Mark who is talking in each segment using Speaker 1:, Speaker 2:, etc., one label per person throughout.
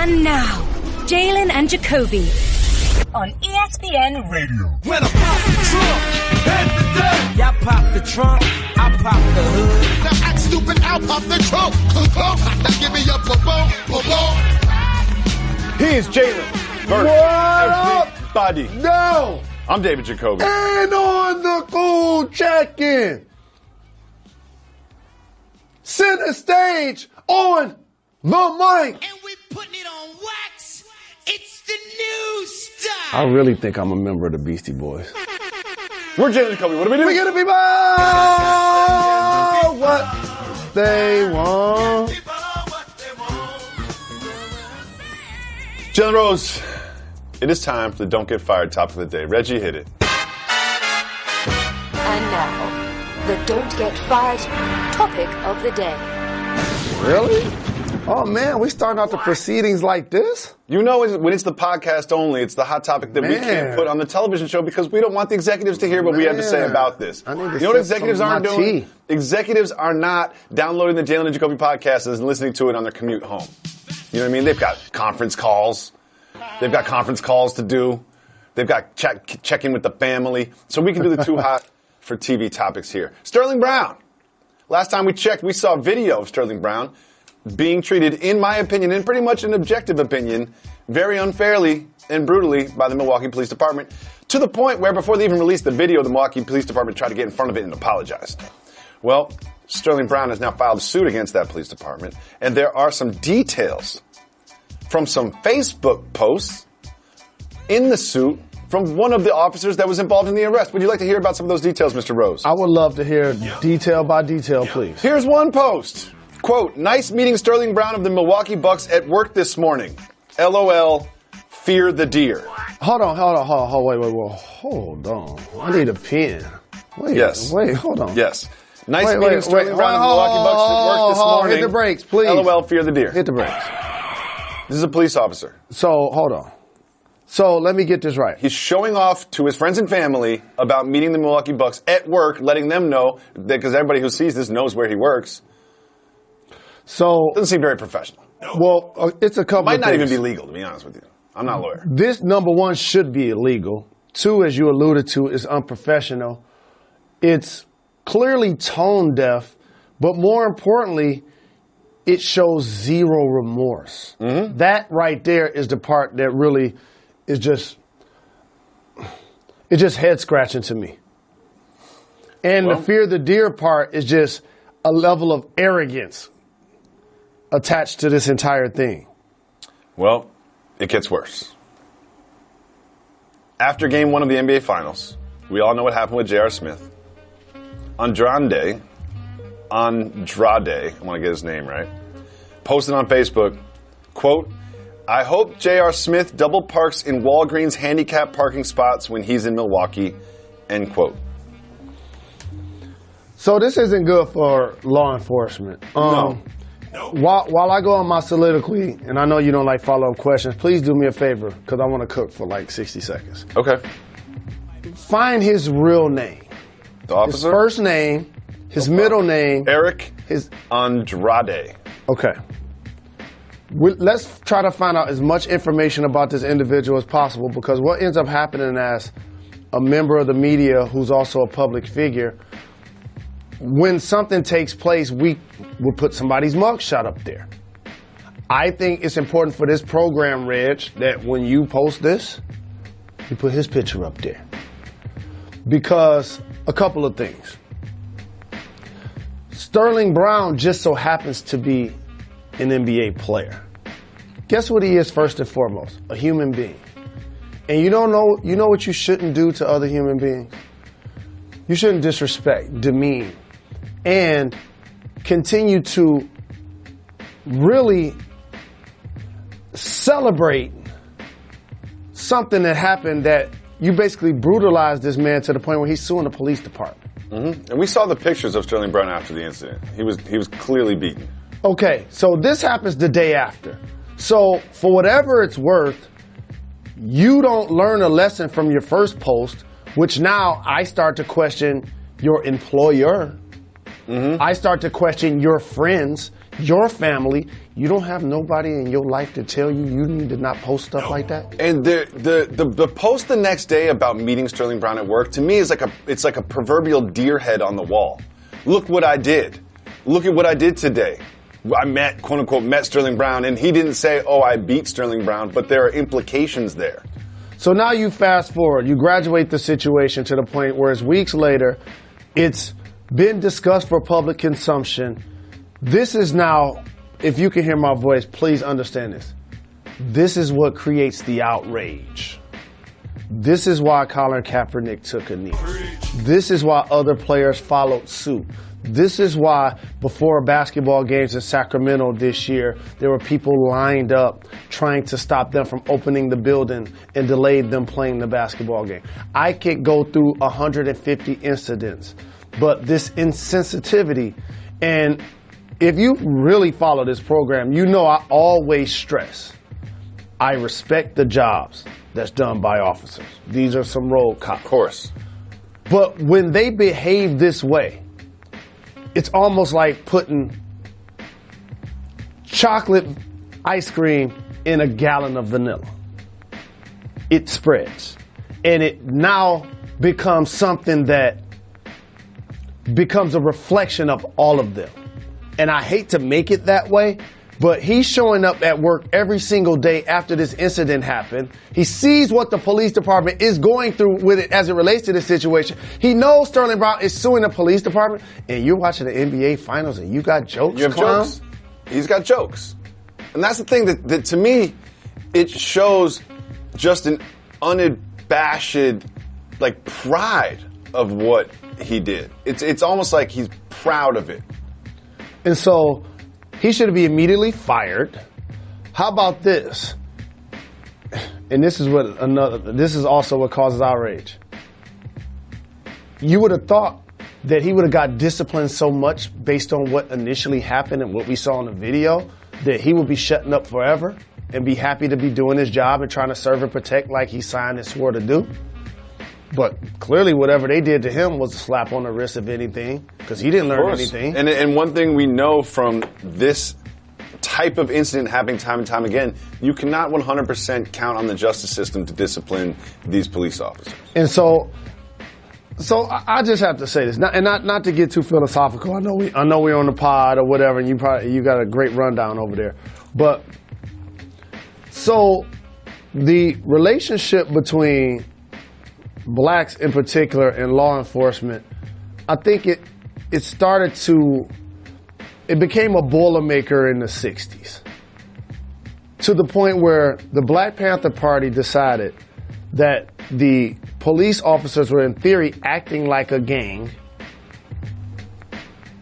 Speaker 1: And now, Jalen and Jacoby on ESPN Radio.
Speaker 2: When I pop the trunk, head the deck. Y'all pop the trunk, I pop the hood.
Speaker 3: Now act stupid, I'll pop the trunk. Now give me your boom, boom.
Speaker 4: He is Jalen versus everybody.
Speaker 5: No!
Speaker 4: I'm David Jacoby.
Speaker 5: And on the cool check-in, center stage on the mic.
Speaker 2: And we putting it on wax. It's the new style.
Speaker 5: I really think I'm a member of the Beastie Boys.
Speaker 4: We're Jalen Jacoby. What do we do?
Speaker 5: We get to people what they want.
Speaker 4: Jalen Rose, it is time for the Don't Get Fired topic of the day. Reggie, hit it.
Speaker 1: And now, the Don't Get Fired topic of the day.
Speaker 5: Really? Oh, man, we starting out the proceedings like this?
Speaker 4: You know, when it's the podcast only, it's the hot topic that we can't put on the television show because we don't want the executives to hear what we have to say about this. You know what executives aren't doing? Executives are not downloading the Jalen and Jacoby podcast and listening to it on their commute home. You know what I mean? They've got conference calls. They've got conference calls to do. They've got check in with the family. So we can do the too hot for TV topics here. Sterling Brown. Last time we checked, we saw video of Sterling Brown being treated, in my opinion, and pretty much an objective opinion, very unfairly and brutally by the Milwaukee Police Department, to the point where before they even released the video, the Milwaukee Police Department tried to get in front of it and apologized. Well, Sterling Brown has now filed a suit against that police department, and there are some details from some Facebook posts in the suit from one of the officers that was involved in the arrest. Would you like to hear about some of those details, Mr. Rose?
Speaker 5: I would love to hear detail by detail, please.
Speaker 4: Here's one post. Quote, nice meeting Sterling Brown of the Milwaukee Bucks at work this morning. LOL, fear the deer.
Speaker 5: Hold on, wait. Hold on. I need a pen. Wait, hold on.
Speaker 4: Yes. Nice meeting Sterling Brown of the Milwaukee Bucks at work this morning.
Speaker 5: Hit the brakes, please.
Speaker 4: LOL, fear the deer.
Speaker 5: Hit the brakes.
Speaker 4: This is a police officer.
Speaker 5: So, hold on. So, let me get this right.
Speaker 4: He's showing off to his friends and family about meeting the Milwaukee Bucks at work, letting them know, because everybody who sees this knows where he works.
Speaker 5: So
Speaker 4: doesn't seem very professional.
Speaker 5: Well, it's a couple.
Speaker 4: Might not
Speaker 5: of
Speaker 4: even be legal, to be honest with you. I'm not a lawyer.
Speaker 5: This, number one, should be illegal. Two, as you alluded to, is unprofessional. It's clearly tone deaf, but more importantly, it shows zero remorse. Mm-hmm. That right there is the part that really is just head scratching to me. And the fear the deer part is just a level of arrogance attached to this entire thing. Well,
Speaker 4: it gets worse. After game one of the NBA Finals, we all know what happened with J.R. Smith. Andrade, I want to get his name right, posted on Facebook, quote, I hope J.R. Smith double parks in Walgreens handicap parking spots when he's in Milwaukee, end quote.
Speaker 5: So this isn't good for law enforcement.
Speaker 4: No.
Speaker 5: While I go on my soliloquy, and I know you don't like follow-up questions, please do me a favor, because I want to cook for like 60 seconds.
Speaker 4: Okay.
Speaker 5: Find his real name.
Speaker 4: The officer?
Speaker 5: His first name, his middle name.
Speaker 4: Eric Andrade.
Speaker 5: Okay. Let's try to find out as much information about this individual as possible, because what ends up happening as a member of the media who's also a public figure, when something takes place, we will put somebody's mugshot up there. I think it's important for this program, Reg, that when you post this, you put his picture up there. Because a couple of things. Sterling Brown just so happens to be an NBA player. Guess what he is first and foremost? A human being. And you know what you shouldn't do to other human beings? You shouldn't disrespect, demean, and continue to really celebrate something that happened that you basically brutalized this man to the point where he's suing the police department.
Speaker 4: Mm-hmm. And we saw the pictures of Sterling Brown after the incident. He was clearly beaten.
Speaker 5: Okay, so this happens the day after. So for whatever it's worth, you don't learn a lesson from your first post, which now I start to question your employer. Mm-hmm. I start to question your friends, your family, you don't have nobody in your life to tell you need to not post stuff like that?
Speaker 4: And the post the next day about meeting Sterling Brown at work, to me, is it's like a proverbial deer head on the wall. Look what I did. Look at what I did today. I quote unquote, met Sterling Brown, and he didn't say, oh, I beat Sterling Brown, but there are implications there.
Speaker 5: So now you fast forward, you graduate the situation to the point where it's weeks later, it's been discussed for public consumption. This is now, if you can hear my voice, please understand this. This is what creates the outrage. This is why Colin Kaepernick took a knee. This is why other players followed suit. This is why before basketball games in Sacramento this year, there were people lined up trying to stop them from opening the building and delayed them playing the basketball game. I could go through 150 incidents, but this insensitivity, and if you really follow this program, you know I always stress, I respect the jobs that's done by officers. These are some road cops.
Speaker 4: Of course.
Speaker 5: But when they behave this way, it's almost like putting chocolate ice cream in a gallon of vanilla. It spreads. And it now becomes something that becomes a reflection of all of them. And I hate to make it that way, but he's showing up at work every single day after this incident happened. He sees what the police department is going through with it as it relates to this situation. He knows Sterling Brown is suing the police department, and you're watching the NBA Finals and you got jokes,
Speaker 4: You have
Speaker 5: clown?
Speaker 4: jokes. He's got jokes. And that's the thing that to me, it shows just an unabashed, like, pride of what he did. It's almost like he's proud of it.
Speaker 5: And so he should be immediately fired. How about this? And this is also what causes outrage. You would have thought that he would have got disciplined so much based on what initially happened and what we saw in the video that he would be shutting up forever and be happy to be doing his job and trying to serve and protect like he signed and swore to do. But clearly whatever they did to him was a slap on the wrist, if anything, because he didn't learn anything.
Speaker 4: And one thing we know from this type of incident happening time and time again, you cannot 100% count on the justice system to discipline these police officers.
Speaker 5: And so I just have to say this, not to get too philosophical. I know we're on the pod or whatever, and you got a great rundown over there. But so the relationship between blacks in particular and law enforcement, I think it became a Boilermaker in the 60s, to the point where the Black Panther Party decided that the police officers were in theory acting like a gang,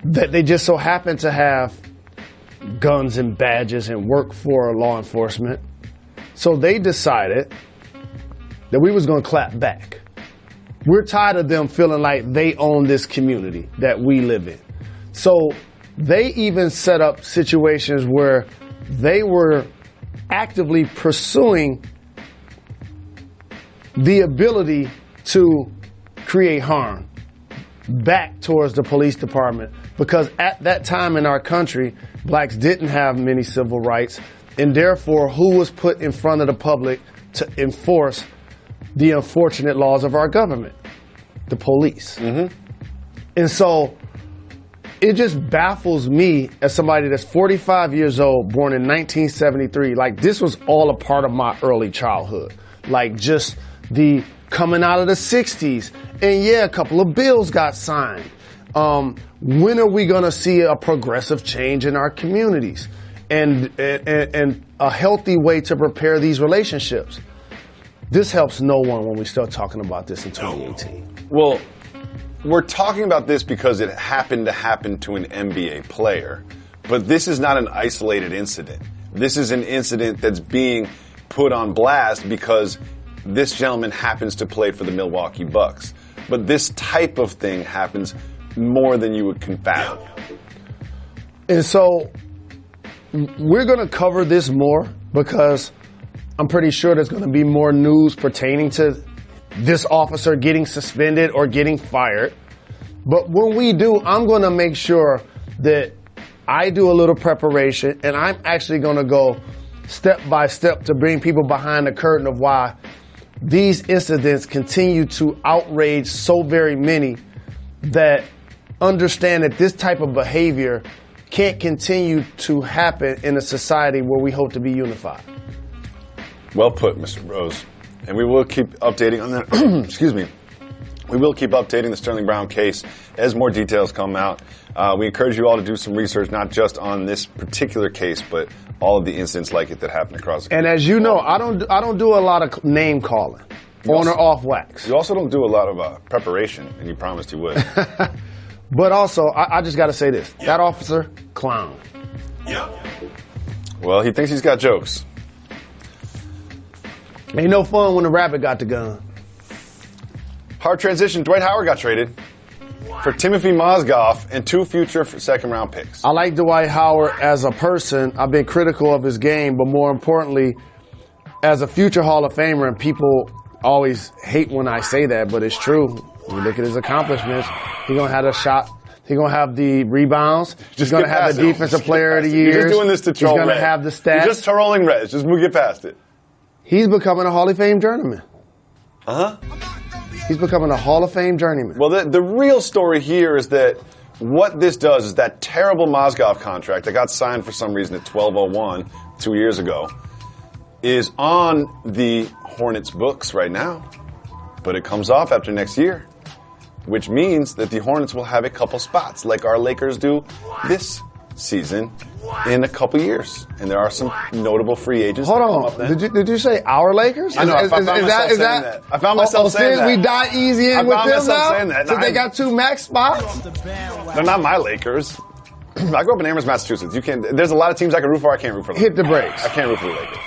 Speaker 5: that they just so happened to have guns and badges and work for law enforcement. So they decided that we was going to clap back. We're tired of them feeling like they own this community that we live in. So they even set up situations where they were actively pursuing the ability to create harm back towards the police department, because at that time in our country, blacks didn't have many civil rights, and therefore who was put in front of the public to enforce the unfortunate laws of our government? The police. Mm-hmm. And so it just baffles me as somebody that's 45 years old, born in 1973. Like, this was all a part of my early childhood. Like, just the coming out of the 60s. And yeah, a couple of bills got signed. When are we going to see a progressive change in our communities? And a healthy way to prepare these relationships. This helps no one when we start talking about this in 2018.
Speaker 4: Well, we're talking about this because it happened to happen to an NBA player, but this is not an isolated incident. This is an incident that's being put on blast because this gentleman happens to play for the Milwaukee Bucks. But this type of thing happens more than you would fathom.
Speaker 5: And so we're going to cover this more because I'm pretty sure there's going to be more news pertaining to this officer getting suspended or getting fired. But when we do, I'm going to make sure that I do a little preparation, and I'm actually going to go step by step to bring people behind the curtain of why these incidents continue to outrage so very many that understand that this type of behavior can't continue to happen in a society where we hope to be unified.
Speaker 4: Well put, Mr. Rose. And we will keep updating on that. Excuse me. We will keep updating the Sterling Brown case as more details come out. We encourage you all to do some research, not just on this particular case, but all of the incidents like it that happen across the country.
Speaker 5: And as you know, I don't do a lot of name calling, on or off wax.
Speaker 4: You also don't do a lot of preparation, and you promised you would.
Speaker 5: But also, I just got to say this. That officer, clown.
Speaker 4: Well, he thinks he's got jokes.
Speaker 5: Ain't no fun when the rabbit got the gun.
Speaker 4: Hard transition. Dwight Howard got traded for Timothy Mozgov and 2 future second-round picks.
Speaker 5: I like Dwight Howard as a person. I've been critical of his game, but more importantly, as a future Hall of Famer, and people always hate when I say that, but it's true. You look at his accomplishments, he's going to have a shot. He's going to have the rebounds. He's going to have the defensive player of the year.
Speaker 4: You're just doing this to troll.
Speaker 5: He's going to have the stats.
Speaker 4: You're just trolling Reds. Just get past it.
Speaker 5: He's becoming a Hall of Fame journeyman.
Speaker 4: Uh-huh.
Speaker 5: He's becoming a Hall of Fame journeyman.
Speaker 4: Well, the real story here is that what this does is that terrible Mozgov contract that got signed for some reason at 12:01 2 years ago is on the Hornets books right now, but it comes off after next year, which means that the Hornets will have a couple spots like our Lakers do this season in a couple years. And there are some notable free agents.
Speaker 5: Hold on. Did you say our Lakers?
Speaker 4: I know. I found myself saying that. I found myself saying that.
Speaker 5: We die easy in with them now?
Speaker 4: Saying that.
Speaker 5: So they got 2 max spots?
Speaker 4: They're not my Lakers. I grew up in Amherst, Massachusetts. There's a lot of teams I can root for. I can't root for them.
Speaker 5: Hit the brakes.
Speaker 4: I can't root for the Lakers.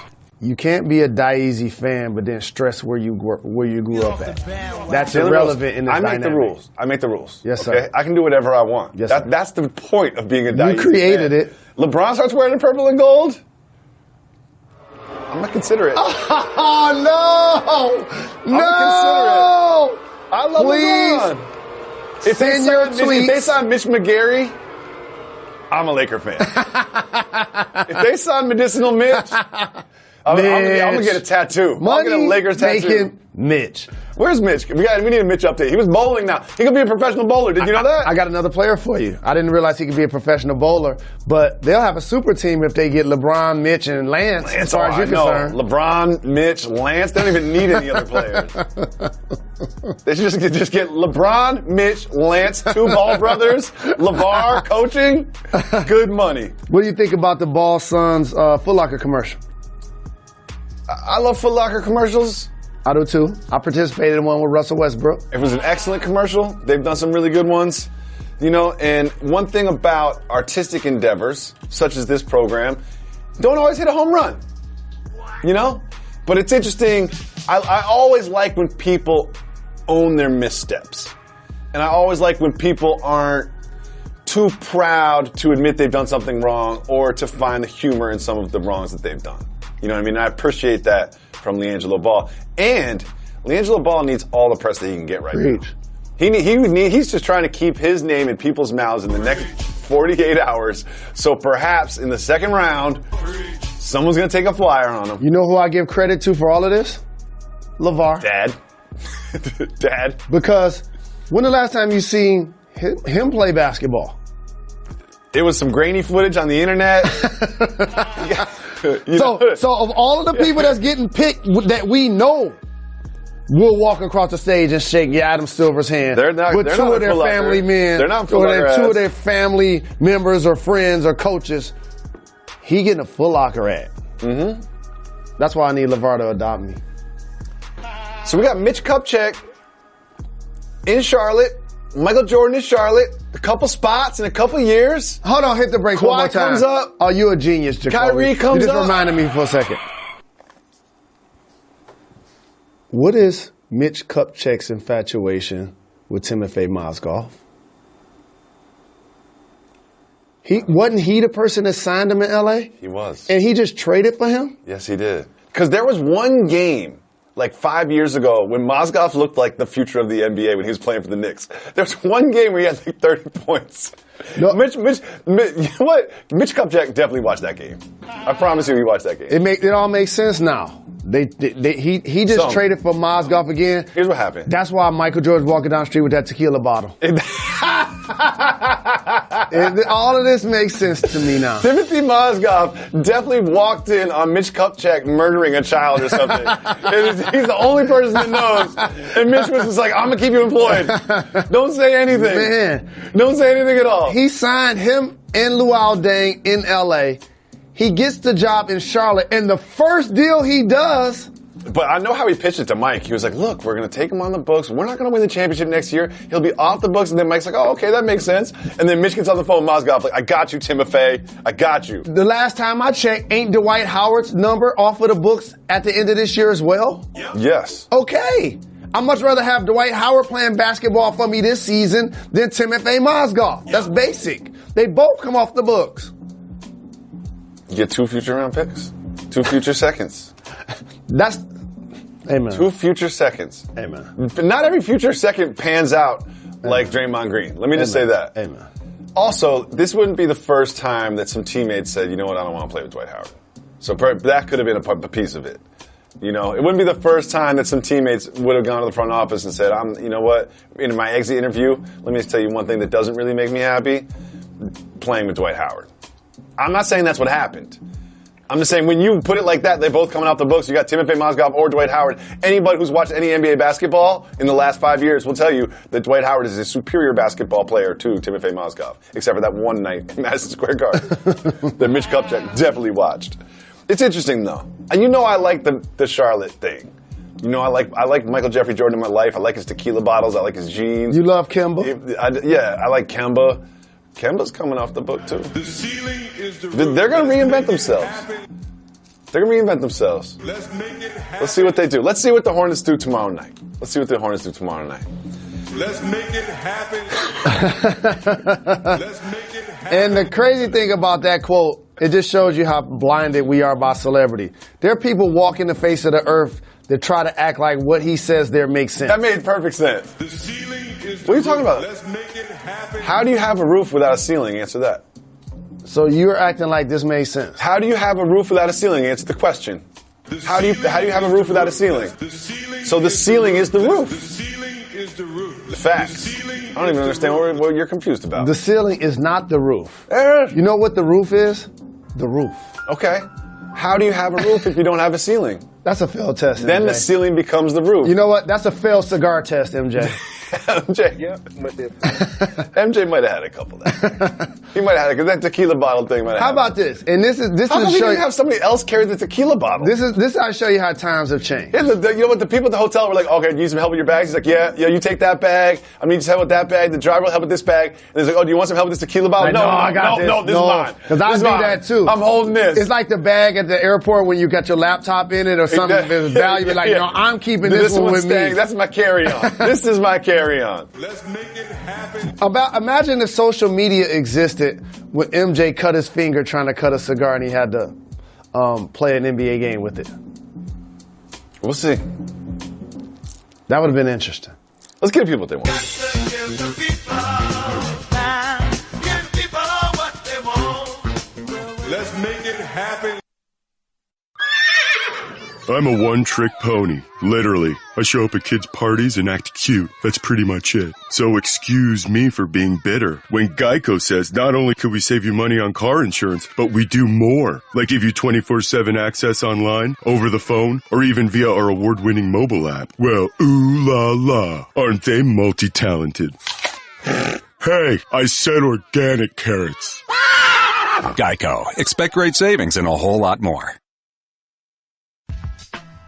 Speaker 5: You can't be a die-easy fan, but then stress where you grew up at. That's irrelevant in this dynamic.
Speaker 4: I make the rules.
Speaker 5: Yes, sir.
Speaker 4: Okay? I can do whatever I want.
Speaker 5: Yes, sir.
Speaker 4: That's the point of being a die-easy
Speaker 5: You created
Speaker 4: fan.
Speaker 5: it.
Speaker 4: LeBron starts wearing the purple and gold. I'm gonna consider it.
Speaker 5: Oh, no!
Speaker 4: No! I love LeBron. If they sign Mitch McGary, I'm a Laker fan. If they sign Medicinal Mitch, I'm gonna get a tattoo.
Speaker 5: Money
Speaker 4: I'll get a Lakers tattoo.
Speaker 5: Mitch.
Speaker 4: Where's Mitch? We need a Mitch update. He was bowling now. He could be a professional bowler. Did you know that?
Speaker 5: I got another player for you. I didn't realize he could be a professional bowler, but they'll have a super team if they get LeBron, Mitch, and Lance as far as you're concerned.
Speaker 4: LeBron, Mitch, Lance. They don't even need any other players. They should just get LeBron, Mitch, Lance, 2 Ball brothers, LeVar coaching. Good money.
Speaker 5: What do you think about the Ball Suns Foot Locker commercial?
Speaker 4: I love Foot Locker commercials.
Speaker 5: I do too. I participated in one with Russell Westbrook.
Speaker 4: It was an excellent commercial. They've done some really good ones. And one thing about artistic endeavors, such as this program, don't always hit a home run. But it's interesting. I always like when people own their missteps. And I always like when people aren't too proud to admit they've done something wrong or to find the humor in some of the wrongs that they've done. You know what I mean? I appreciate that from LiAngelo Ball. And LiAngelo Ball needs all the press that he can get right now. He's just trying to keep his name in people's mouths in the next 48 hours. So perhaps in the second round, someone's going to take a flyer on him.
Speaker 5: You know who I give credit to for all of this? LeVar.
Speaker 4: Dad.
Speaker 5: Because when the last time you seen him play basketball?
Speaker 4: It was some grainy footage on the internet.
Speaker 5: So of all of the people that's getting picked that we know will walk across the stage and shake Adam Silver's hand,
Speaker 4: they're not
Speaker 5: of their family men,
Speaker 4: they're not
Speaker 5: 2 of their family members or friends or coaches, he getting a Foot Locker ad. Mm-hmm. That's why I need LeVar to adopt me.
Speaker 4: So we got Mitch Kupchak in Charlotte. Michael Jordan in Charlotte, a couple spots in a couple years.
Speaker 5: Hold on, hit the break one more time.
Speaker 4: Kawhi comes up.
Speaker 5: Oh, you're a genius, Jacoby.
Speaker 4: Kyrie comes up.
Speaker 5: You just reminded me for a second. What is Mitch Kupchak's infatuation with Timothy Mozgov? Wasn't he the person that signed him in L.A.?
Speaker 4: He was.
Speaker 5: And he just traded for him?
Speaker 4: Yes, he did. Because there was one game like 5 years ago when Mozgov looked like the future of the NBA when he was playing for the Knicks. There was one game where he had like 30 points. No. Mitch, you know what? Mitch Kupchak definitely watched that game. I promise you he watched that game.
Speaker 5: It all makes sense now. He just traded for Mozgov again.
Speaker 4: Here's what happened.
Speaker 5: That's why Michael Jordan's walking down the street with that tequila bottle. All of this makes sense to me now.
Speaker 4: Timothy Mozgov definitely walked in on Mitch Kupchak murdering a child or something. He's the only person that knows. And Mitch was just like, I'm going to keep you employed. Don't say anything.
Speaker 5: Man.
Speaker 4: Don't say anything at all.
Speaker 5: He signed him and Luau Deng in L.A. He gets the job in Charlotte, and the first deal he does.
Speaker 4: But I know how he pitched it to Mike. He was like, look, we're going to take him on the books. We're not going to win the championship next year. He'll be off the books. And then Mike's like, oh, okay, that makes sense. And then Mitch gets on the phone with Mozgov like, I got you, Timothy. I got you.
Speaker 5: The last time I checked, ain't Dwight Howard's number off of the books at the end of this year as well?
Speaker 4: Yeah. Yes.
Speaker 5: Okay. I'd much rather have Dwight Howard playing basketball for me this season than Timothy Mozgov. Yeah. That's basic. They both come off the books.
Speaker 4: You get 2 future round picks. 2 future seconds.
Speaker 5: That's... Amen.
Speaker 4: 2 future seconds.
Speaker 5: Amen.
Speaker 4: Not every future second pans out like Draymond Green. Let me just say that.
Speaker 5: Amen.
Speaker 4: Also, this wouldn't be the first time that some teammates said, you know what, I don't want to play with Dwight Howard. So that could have been a piece of it. You know, it wouldn't be the first time that some teammates would have gone to the front office and said, you know what, in my exit interview, let me just tell you one thing that doesn't really make me happy, playing with Dwight Howard. I'm not saying that's what happened. I'm just saying when you put it like that, they're both coming off the books. You got Timothy Mozgov or Dwight Howard. Anybody who's watched any NBA basketball in the last 5 years will tell you that Dwight Howard is a superior basketball player to Timothy Mozgov, except for that one night in Madison Square Garden that Mitch Kupchak definitely watched. It's interesting though, and you know I like the Charlotte thing. You know I like Michael Jeffrey Jordan in my life. I like his tequila bottles. I like his jeans.
Speaker 5: You love Kemba?
Speaker 4: I like Kemba. Kemba's coming off the book too.
Speaker 3: The ceiling is the
Speaker 4: They're going to reinvent themselves. They're going to reinvent themselves.
Speaker 3: Let's make it happen.
Speaker 4: Let's see what they do. Let's see what the Hornets do tomorrow night. Let's make it happen.
Speaker 3: Let's make it happen.
Speaker 5: And the crazy thing about that quote, it just shows you how blinded we are by celebrity. There are people walking the face of the earth that try to act like what he says there makes sense.
Speaker 4: That made perfect sense.
Speaker 3: The ceiling is
Speaker 4: what are you talking about?
Speaker 3: Let's make it happen.
Speaker 4: How do you have a roof without a ceiling? Answer that.
Speaker 5: So you're acting like this made sense.
Speaker 4: How do you have a roof without a ceiling? Answer the question. How do you have a roof without a ceiling? So the ceiling is the roof.
Speaker 3: The ceiling is the roof.
Speaker 4: Facts. I don't even understand what you're confused about.
Speaker 5: The ceiling is not the roof. You know what the roof is? The roof.
Speaker 4: Okay. How do you have a roof if you don't have a ceiling?
Speaker 5: That's a failed test,
Speaker 4: Then
Speaker 5: MJ.
Speaker 4: the ceiling becomes the roof.
Speaker 5: You know what? That's a failed cigar test, MJ.
Speaker 4: MJ.
Speaker 3: Yeah.
Speaker 4: MJ might have had a couple there. He might have had it, because that tequila bottle thing might have
Speaker 5: How about this? And this is
Speaker 4: How come he didn't have somebody else carry the tequila bottle?
Speaker 5: This is how I show you how times have changed.
Speaker 4: Yeah, you know what? The people at the hotel were like, okay, do you need some help with your bags? He's like, yeah, you take that bag. I need some help with that bag. The driver will help with this bag. And he's like, oh, do you want some help with this tequila bottle?
Speaker 5: Like, I got this.
Speaker 4: No, this is mine.
Speaker 5: Because I do that too.
Speaker 4: I'm holding this.
Speaker 5: It's like the bag at the airport when you got your laptop in it or something that's valuable. Like, I'm keeping this one with me.
Speaker 4: That's my carry-on. This is my carry-on.
Speaker 3: Let's make it happen.
Speaker 5: Imagine if social media existed when MJ cut his finger trying to cut a cigar and he had to play an NBA game with it.
Speaker 4: We'll see.
Speaker 5: That would have been interesting.
Speaker 4: Let's give people what they want.
Speaker 3: Let's make it happen.
Speaker 6: I'm a one-trick pony. Literally. I show up at kids' parties and act cute. That's pretty much it. So excuse me for being bitter. When Geico says not only could we save you money on car insurance, but we do more. Like give you 24/7 access online, over the phone, or even via our award-winning mobile app. Well, ooh la la. Aren't they multi-talented? Hey, I said organic carrots.
Speaker 7: Geico. Expect great savings and a whole lot more.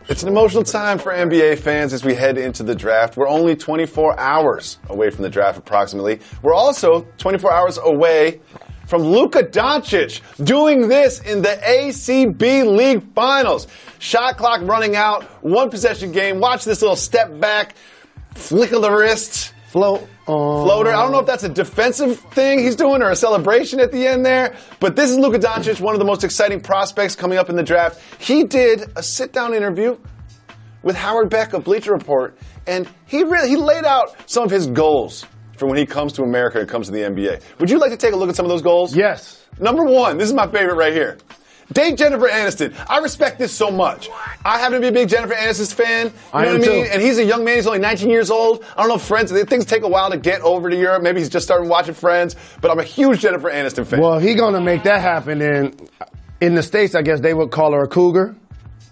Speaker 4: It's an emotional time for NBA fans as we head into the draft. We're only 24 hours away from the draft approximately. We're also 24 hours away from Luka Doncic doing this in the ACB League Finals. Shot clock running out, one possession game. Watch this little step back, flick of the wrist. Floater. I don't know if that's a defensive thing he's doing or a celebration at the end there, but this is Luka Doncic, one of the most exciting prospects coming up in the draft. He did a sit-down interview with Howard Beck of Bleacher Report, and he laid out some of his goals for when he comes to America and comes to the NBA. Would you like to take a look at some of those goals?
Speaker 5: Yes.
Speaker 4: Number 1, this is my favorite right here. Date Jennifer Aniston. I respect this so much. I happen to be a big Jennifer Aniston fan. You know what I mean? And he's a young man. He's only 19 years old. I don't know if things take a while to get over to Europe. Maybe he's just starting watching Friends. But I'm a huge Jennifer Aniston fan.
Speaker 5: Well, he's going to make that happen. In the States, I guess they would call her a cougar.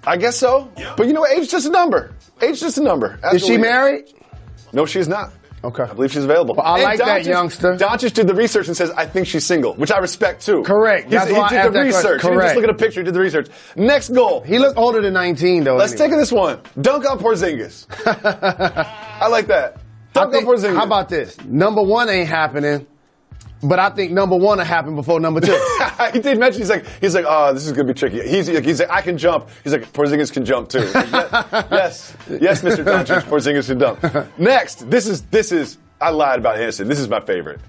Speaker 4: I guess so. Yeah. But you know what? Age is just a number. Age is just a number. Absolutely.
Speaker 5: Is she married?
Speaker 4: No, she's not.
Speaker 5: Okay.
Speaker 4: I believe she's available.
Speaker 5: Well, I like that youngster.
Speaker 4: Doncic did the research and says, I think she's single, which I respect too.
Speaker 5: Correct.
Speaker 4: He did the research. He didn't just look at a picture, he did the research. Next goal.
Speaker 5: He looked older than 19, though.
Speaker 4: Let's take this one. Dunk on Porzingis. I like that. Dunk on Porzingis.
Speaker 5: How about this? Number 1 ain't happening, but I think number 1 will happen before number 2.
Speaker 4: He did mention, he's like, oh, this is going to be tricky. He's like, I can jump. He's like, Porzingis can jump too. Yes, Mr. Doncic, Porzingis can jump. Next, this is, I lied about Aniston. This is my favorite.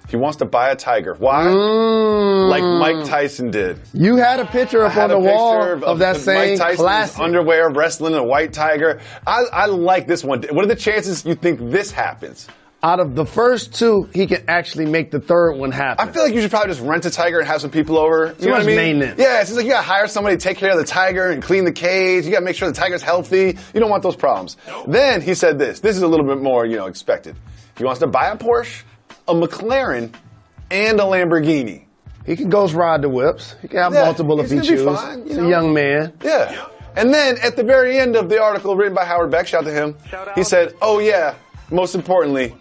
Speaker 4: He wants to buy a tiger. Why? Like Mike Tyson did.
Speaker 5: You had a picture up on the wall of that same
Speaker 4: Mike Tyson's
Speaker 5: classic
Speaker 4: underwear wrestling a white tiger. I like this one. What are the chances you think this happens?
Speaker 5: Out of the first 2, he can actually make the third one happen.
Speaker 4: I feel like you should probably just rent a tiger and have some people over. You know what I mean?
Speaker 5: Maintenance.
Speaker 4: Yeah, it's just like you gotta hire somebody to take care of the tiger and clean the cage. You gotta make sure the tiger's healthy. You don't want those problems. Then he said this. This is a little bit more, expected. He wants to buy a Porsche, a McLaren, and a Lamborghini.
Speaker 5: He can ghost ride the whips. He can have multiple if he chooses. He's a young man.
Speaker 4: Yeah. And then at the very end of the article written by Howard Beck, shout out to him, he said, oh yeah, most importantly,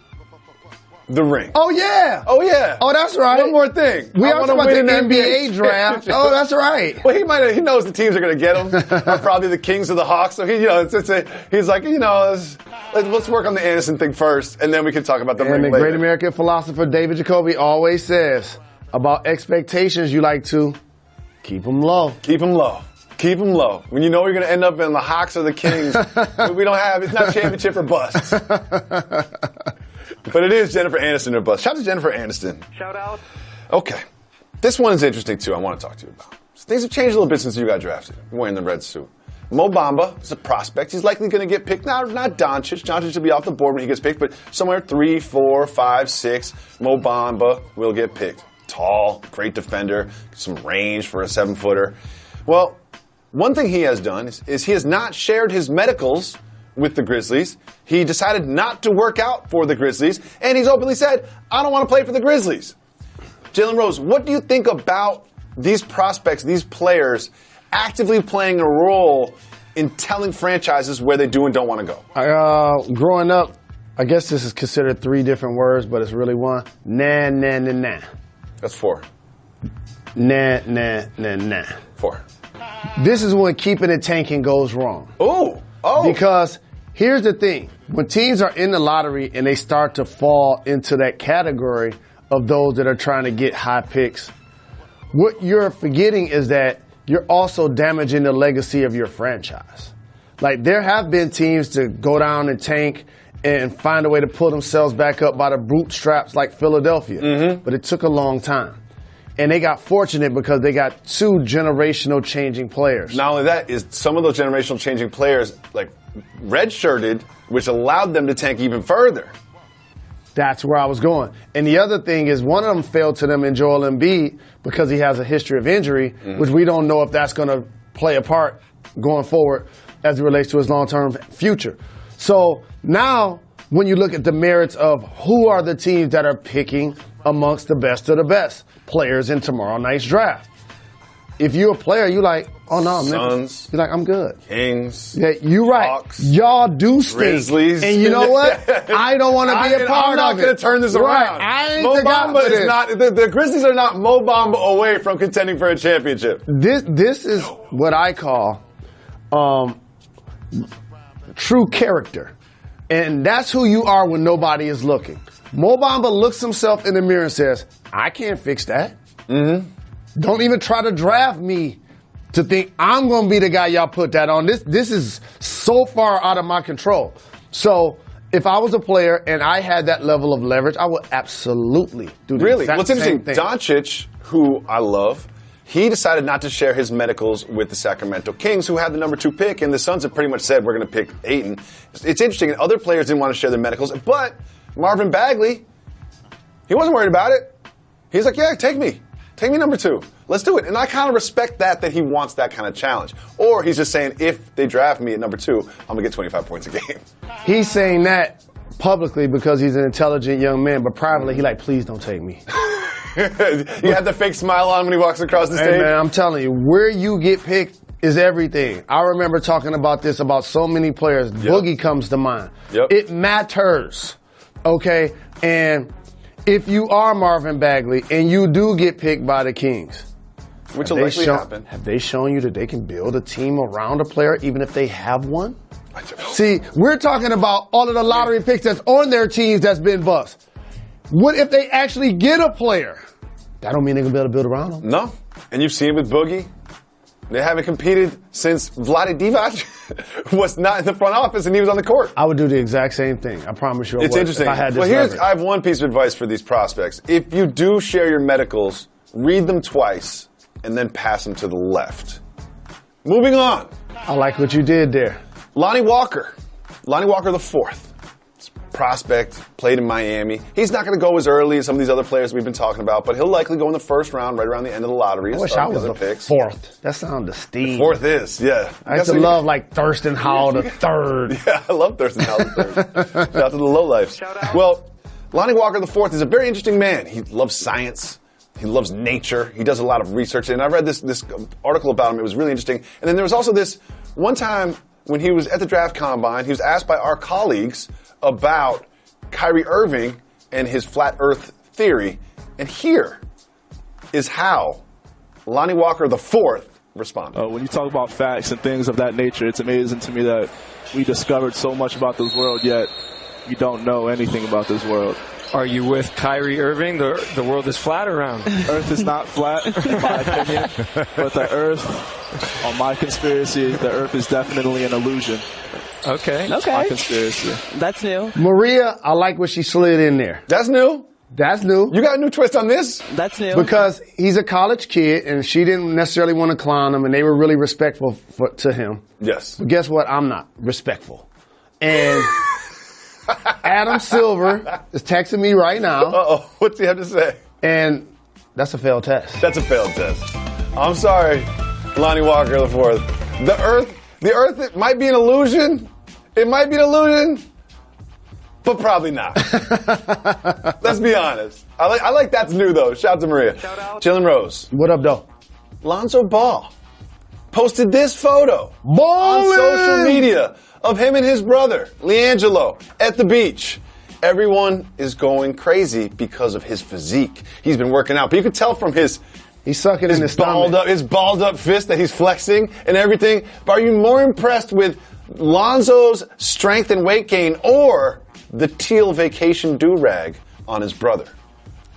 Speaker 4: the ring.
Speaker 5: Oh, yeah.
Speaker 4: Oh, yeah.
Speaker 5: Oh, that's right.
Speaker 4: One more thing.
Speaker 5: We are talking about the NBA draft. Oh, that's right.
Speaker 4: Well, he knows the teams are going to get him. Are probably the Kings or the Hawks. So he's like, let's work on the Aniston thing first, and then we can talk about the ring later.
Speaker 5: And the great American philosopher David Jacoby always says about expectations, you like to keep them low.
Speaker 4: Keep them low. Keep them low. When you know you're going to end up in the Hawks or the Kings, it's not championship or bust. But it is Jennifer Aniston or bust. Shout out to Jennifer Aniston.
Speaker 8: Shout out.
Speaker 4: Okay. This one is interesting, too. I want to talk to you about. Things have changed a little bit since you got drafted. You're wearing the red suit. Mo Bamba is a prospect. He's likely going to get picked. Not Doncic. Doncic will be off the board when he gets picked, but somewhere 3, 4, 5, 6, Mo Bamba will get picked. Tall, great defender, some range for a 7-footer. Well, one thing he has done is he has not shared his medicals with the Grizzlies. He decided not to work out for the Grizzlies, and he's openly said, I don't want to play for the Grizzlies. Jalen Rose, what do you think about these prospects, these players, actively playing a role in telling franchises where they do and don't want to go?
Speaker 5: Growing up, I guess this is considered 3 different words, but it's really one. Nah, nah, nah, nah.
Speaker 4: That's 4.
Speaker 5: Nah, nah, nah, nah.
Speaker 4: 4.
Speaker 5: This is when keeping it tanking goes wrong.
Speaker 4: Oh.
Speaker 5: Because here's the thing. When teams are in the lottery and they start to fall into that category of those that are trying to get high picks, what you're forgetting is that you're also damaging the legacy of your franchise. Like, there have been teams to go down and tank and find a way to pull themselves back up by the bootstraps like Philadelphia. Mm-hmm. But it took a long time. And they got fortunate because they got 2 generational changing players.
Speaker 4: Not only that, is some of those generational changing players like redshirted, which allowed them to tank even further.
Speaker 5: That's where I was going. And the other thing is one of them failed to them in Joel Embiid because he has a history of injury, which we don't know if that's going to play a part going forward as it relates to his long-term future. So now when you look at the merits of who are the teams that are picking amongst the best of the best players in tomorrow night's draft. If you're a player, you like, oh no,
Speaker 4: Suns,
Speaker 5: you're like, I'm good.
Speaker 4: Kings,
Speaker 5: yeah, you're right.
Speaker 4: Hawks,
Speaker 5: y'all do stink.
Speaker 4: Grizzlies.
Speaker 5: And you know what? I don't want to be a part of it.
Speaker 4: I'm not going to turn this around.
Speaker 5: I ain't
Speaker 4: Mo
Speaker 5: the guy
Speaker 4: Bamba
Speaker 5: for
Speaker 4: is
Speaker 5: this.
Speaker 4: not. The Grizzlies are not Mo Bamba away from contending for a championship.
Speaker 5: This is what I call true character. And that's who you are when nobody is looking. Mo Bamba looks himself in the mirror and says, I can't fix that. Mm-hmm. Don't even try to draft me to think I'm going to be the guy y'all put that on. This is so far out of my control. So if I was a player and I had that level of leverage, I would absolutely do the exact
Speaker 4: What's interesting,
Speaker 5: same thing.
Speaker 4: Doncic, who I love, he decided not to share his medicals with the Sacramento Kings, who had the number 2 pick, and the Suns have pretty much said, we're going to pick Ayton. It's interesting, and other players didn't want to share their medicals, but Marvin Bagley, he wasn't worried about it. He's like, yeah, take me. Take me number 2. Let's do it. And I kind of respect that he wants that kind of challenge. Or he's just saying, if they draft me at number 2, I'm going to get 25 points a game.
Speaker 5: He's saying that publicly because he's an intelligent young man, but privately, he like, please don't take me.
Speaker 4: You have the fake smile on when he walks across the stage?
Speaker 5: Hey, man, I'm telling you, where you get picked is everything. I remember talking about this about so many players. Yep. Boogie comes to mind. Yep. It matters, okay? And if you are Marvin Bagley and you do get picked by the Kings,
Speaker 4: which will likely happen.
Speaker 5: Have they shown you that they can build a team around a player even if they have one? See, we're talking about all of the lottery picks that's on their teams that's been bust. What if they actually get a player? That don't mean they're going to be able to build around them.
Speaker 4: No. And you've seen it with Boogie. They haven't competed since Vlade Divac was not in the front office and he was on the court.
Speaker 5: I would do the exact same thing. I promise you I would.
Speaker 4: It's interesting.
Speaker 5: If I had this
Speaker 4: I have one piece of advice for these prospects. If you do share your medicals, read them twice and then pass them to the left. Moving on.
Speaker 5: I like what you did there.
Speaker 4: Lonnie Walker. Lonnie Walker the 4th. Prospect, played in Miami. He's not going to go as early as some of these other players we've been talking about, but he'll likely go in the first round, right around the end of the lottery.
Speaker 5: I wish I was the picks. 4th. That sounded steamy.
Speaker 4: 4th is, yeah.
Speaker 5: I used to love like Thurston Howell the 3rd.
Speaker 4: Yeah, I love Thurston Howell the 3rd. Shout out to the lowlifes. Well, Lonnie Walker the 4th is a very interesting man. He loves science. He loves nature. He does a lot of research. And I read this article about him. It was really interesting. And then there was also this one time when he was at the draft combine, he was asked by our colleagues about Kyrie Irving and his flat earth theory. And here is how Lonnie Walker the 4th responded.
Speaker 8: When you talk about facts and things of that nature, it's amazing to me that we discovered so much about this world, yet we don't know anything about this world.
Speaker 9: Are you with Kyrie Irving? The world is flat around.
Speaker 8: Earth is not flat, in my opinion. But the Earth, on my conspiracy, the Earth is definitely an illusion.
Speaker 9: Okay.
Speaker 8: That's my conspiracy.
Speaker 10: That's new.
Speaker 5: Maria, I like what she slid in there.
Speaker 4: That's new?
Speaker 5: That's new.
Speaker 4: You got a new twist on this?
Speaker 10: That's new.
Speaker 5: Because he's a college kid, and she didn't necessarily want to clown him, and they were really respectful to him.
Speaker 4: Yes.
Speaker 5: But guess what? I'm not respectful. And Adam Silver is texting me right now.
Speaker 4: Uh-oh. What's he have to say?
Speaker 5: And that's a failed test.
Speaker 4: That's a failed test. I'm sorry, Lonnie Walker the 4th. The Earth it might be an illusion. It might be an illusion, but probably not. Let's be honest. I like that's new, though. Shout out to Maria.
Speaker 9: Shout out.
Speaker 4: Jalen Rose.
Speaker 5: What up, though?
Speaker 4: Lonzo Ball posted this photo
Speaker 5: Ballin'!
Speaker 4: on social media of him and his brother, LiAngelo, at the beach. Everyone is going crazy because of his physique. He's been working out, but you could tell from his
Speaker 5: sucking in his stomach.
Speaker 4: His balled up fist that he's flexing and everything. But are you more impressed with Lonzo's strength and weight gain or the teal vacation do-rag on his brother?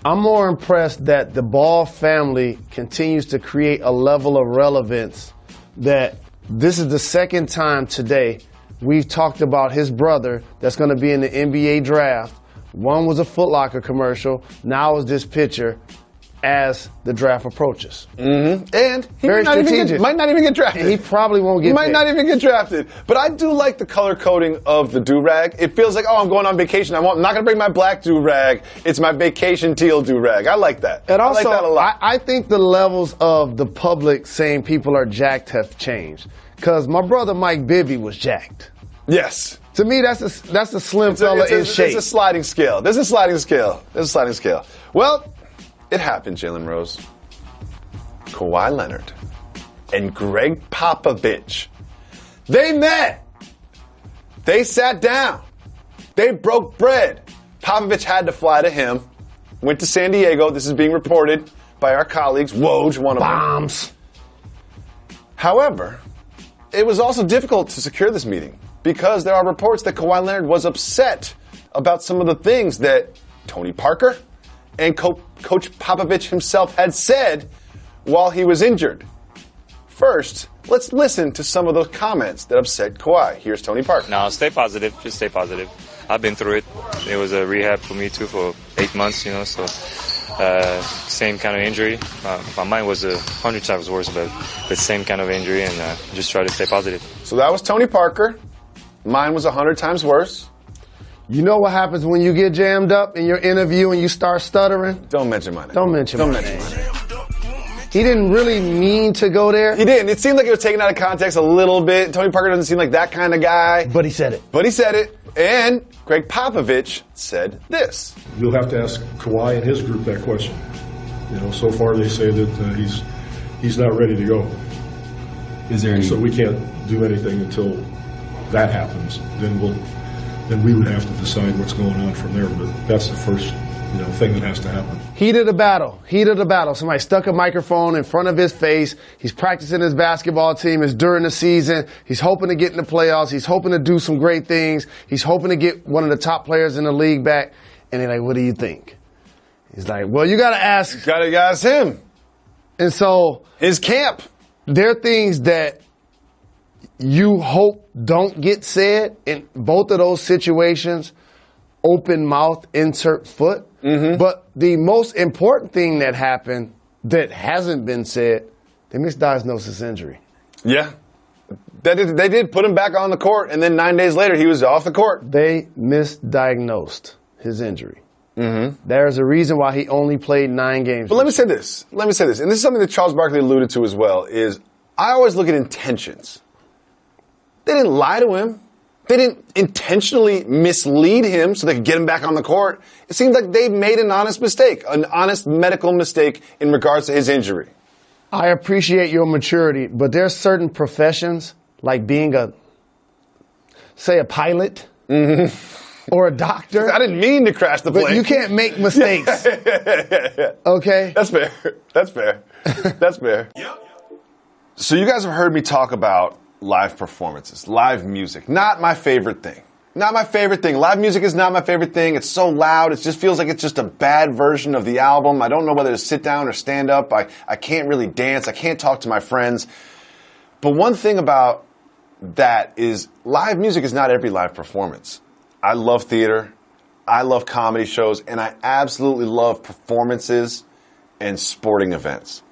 Speaker 5: I'm more impressed that the Ball family continues to create a level of relevance that this is the second time today we've talked about his brother that's going to be in the NBA draft. One was a Foot Locker commercial. Now is this picture as the draft approaches.
Speaker 4: Mm-hmm. And he
Speaker 5: Very
Speaker 4: might not even get drafted.
Speaker 5: And he probably won't get
Speaker 4: He might not even get drafted. But I do like the color coding of the do-rag. It feels like, I'm going on vacation. I'm not going to bring my black do-rag. It's my vacation teal do-rag. I like that.
Speaker 5: And also,
Speaker 4: I like that a lot.
Speaker 5: I think the levels of the public saying people are jacked have changed. Because my brother Mike Bibby was jacked.
Speaker 4: Yes.
Speaker 5: To me, that's a slim fella in shape.
Speaker 4: It's a sliding scale. There's a sliding scale. Well, it happened, Jalen Rose. Kawhi Leonard and Greg Popovich. They met. They sat down. They broke bread. Popovich had to fly to him. Went to San Diego. This is being reported by our colleagues. Woj, one of them.
Speaker 5: Bombs.
Speaker 4: However, it was also difficult to secure this meeting because there are reports that Kawhi Leonard was upset about some of the things that Tony Parker and Coach Popovich himself had said while he was injured. First, let's listen to some of those comments that upset Kawhi. Here's Tony Parker.
Speaker 11: No, stay positive. Just stay positive. I've been through it. It was a rehab for me, too, for 8 months, so
Speaker 9: same kind of injury. Mine was 100 times worse, but the same kind of injury, and just try to stay positive.
Speaker 4: So that was Tony Parker. Mine was 100 times worse.
Speaker 5: You know what happens when you get jammed up in your interview and you start stuttering?
Speaker 4: Don't mention my name.
Speaker 5: Don't mention my name. He didn't really mean to go there.
Speaker 4: He didn't. It seemed like it was taken out of context a little bit. Tony Parker doesn't seem like that kind of guy.
Speaker 5: But he said it.
Speaker 4: And Greg Popovich said this.
Speaker 10: You'll have to ask Kawhi and his group that question. So far they say that he's not ready to go.
Speaker 11: Is there any?
Speaker 10: So we can't do anything until that happens. Then we would have to decide what's going on from there. But that's the first thing that has to happen.
Speaker 5: Heat of the battle. Somebody stuck a microphone in front of his face. He's practicing his basketball team. It's during the season. He's hoping to get in the playoffs. He's hoping to do some great things. He's hoping to get one of the top players in the league back. And they're like, what do you think? He's like, well, you got to ask.
Speaker 4: You got to ask him.
Speaker 5: And so.
Speaker 4: His camp.
Speaker 5: There are things that you hope don't get said in both of those situations. Open mouth, insert foot. Mm-hmm. But the most important thing that happened that hasn't been said, they misdiagnosed his injury.
Speaker 4: Yeah. They did put him back on the court, and then 9 days later he was off the court.
Speaker 5: They misdiagnosed his injury. Mm-hmm. There's a reason why he only played 9 games.
Speaker 4: But let me say this, and this is something that Charles Barkley alluded to as well, is I always look at intentions. They didn't lie to him. They didn't intentionally mislead him so they could get him back on the court. It seems like they made an honest mistake, an honest medical mistake in regards to his injury.
Speaker 5: I appreciate your maturity, but there's certain professions, like being a pilot or a doctor.
Speaker 4: I didn't mean to crash the plane.
Speaker 5: But you can't make mistakes.
Speaker 4: Yeah.
Speaker 5: Okay?
Speaker 4: That's fair. That's fair. Yep. So you guys have heard me talk about live performances, live music. Not my favorite thing. Live music is not my favorite thing. It's so loud. It just feels like it's just a bad version of the album. I don't know whether to sit down or stand up. I can't really dance. I can't talk to my friends. But one thing about that is live music is not every live performance. I love theater. I love comedy shows. And I absolutely love performances and sporting events.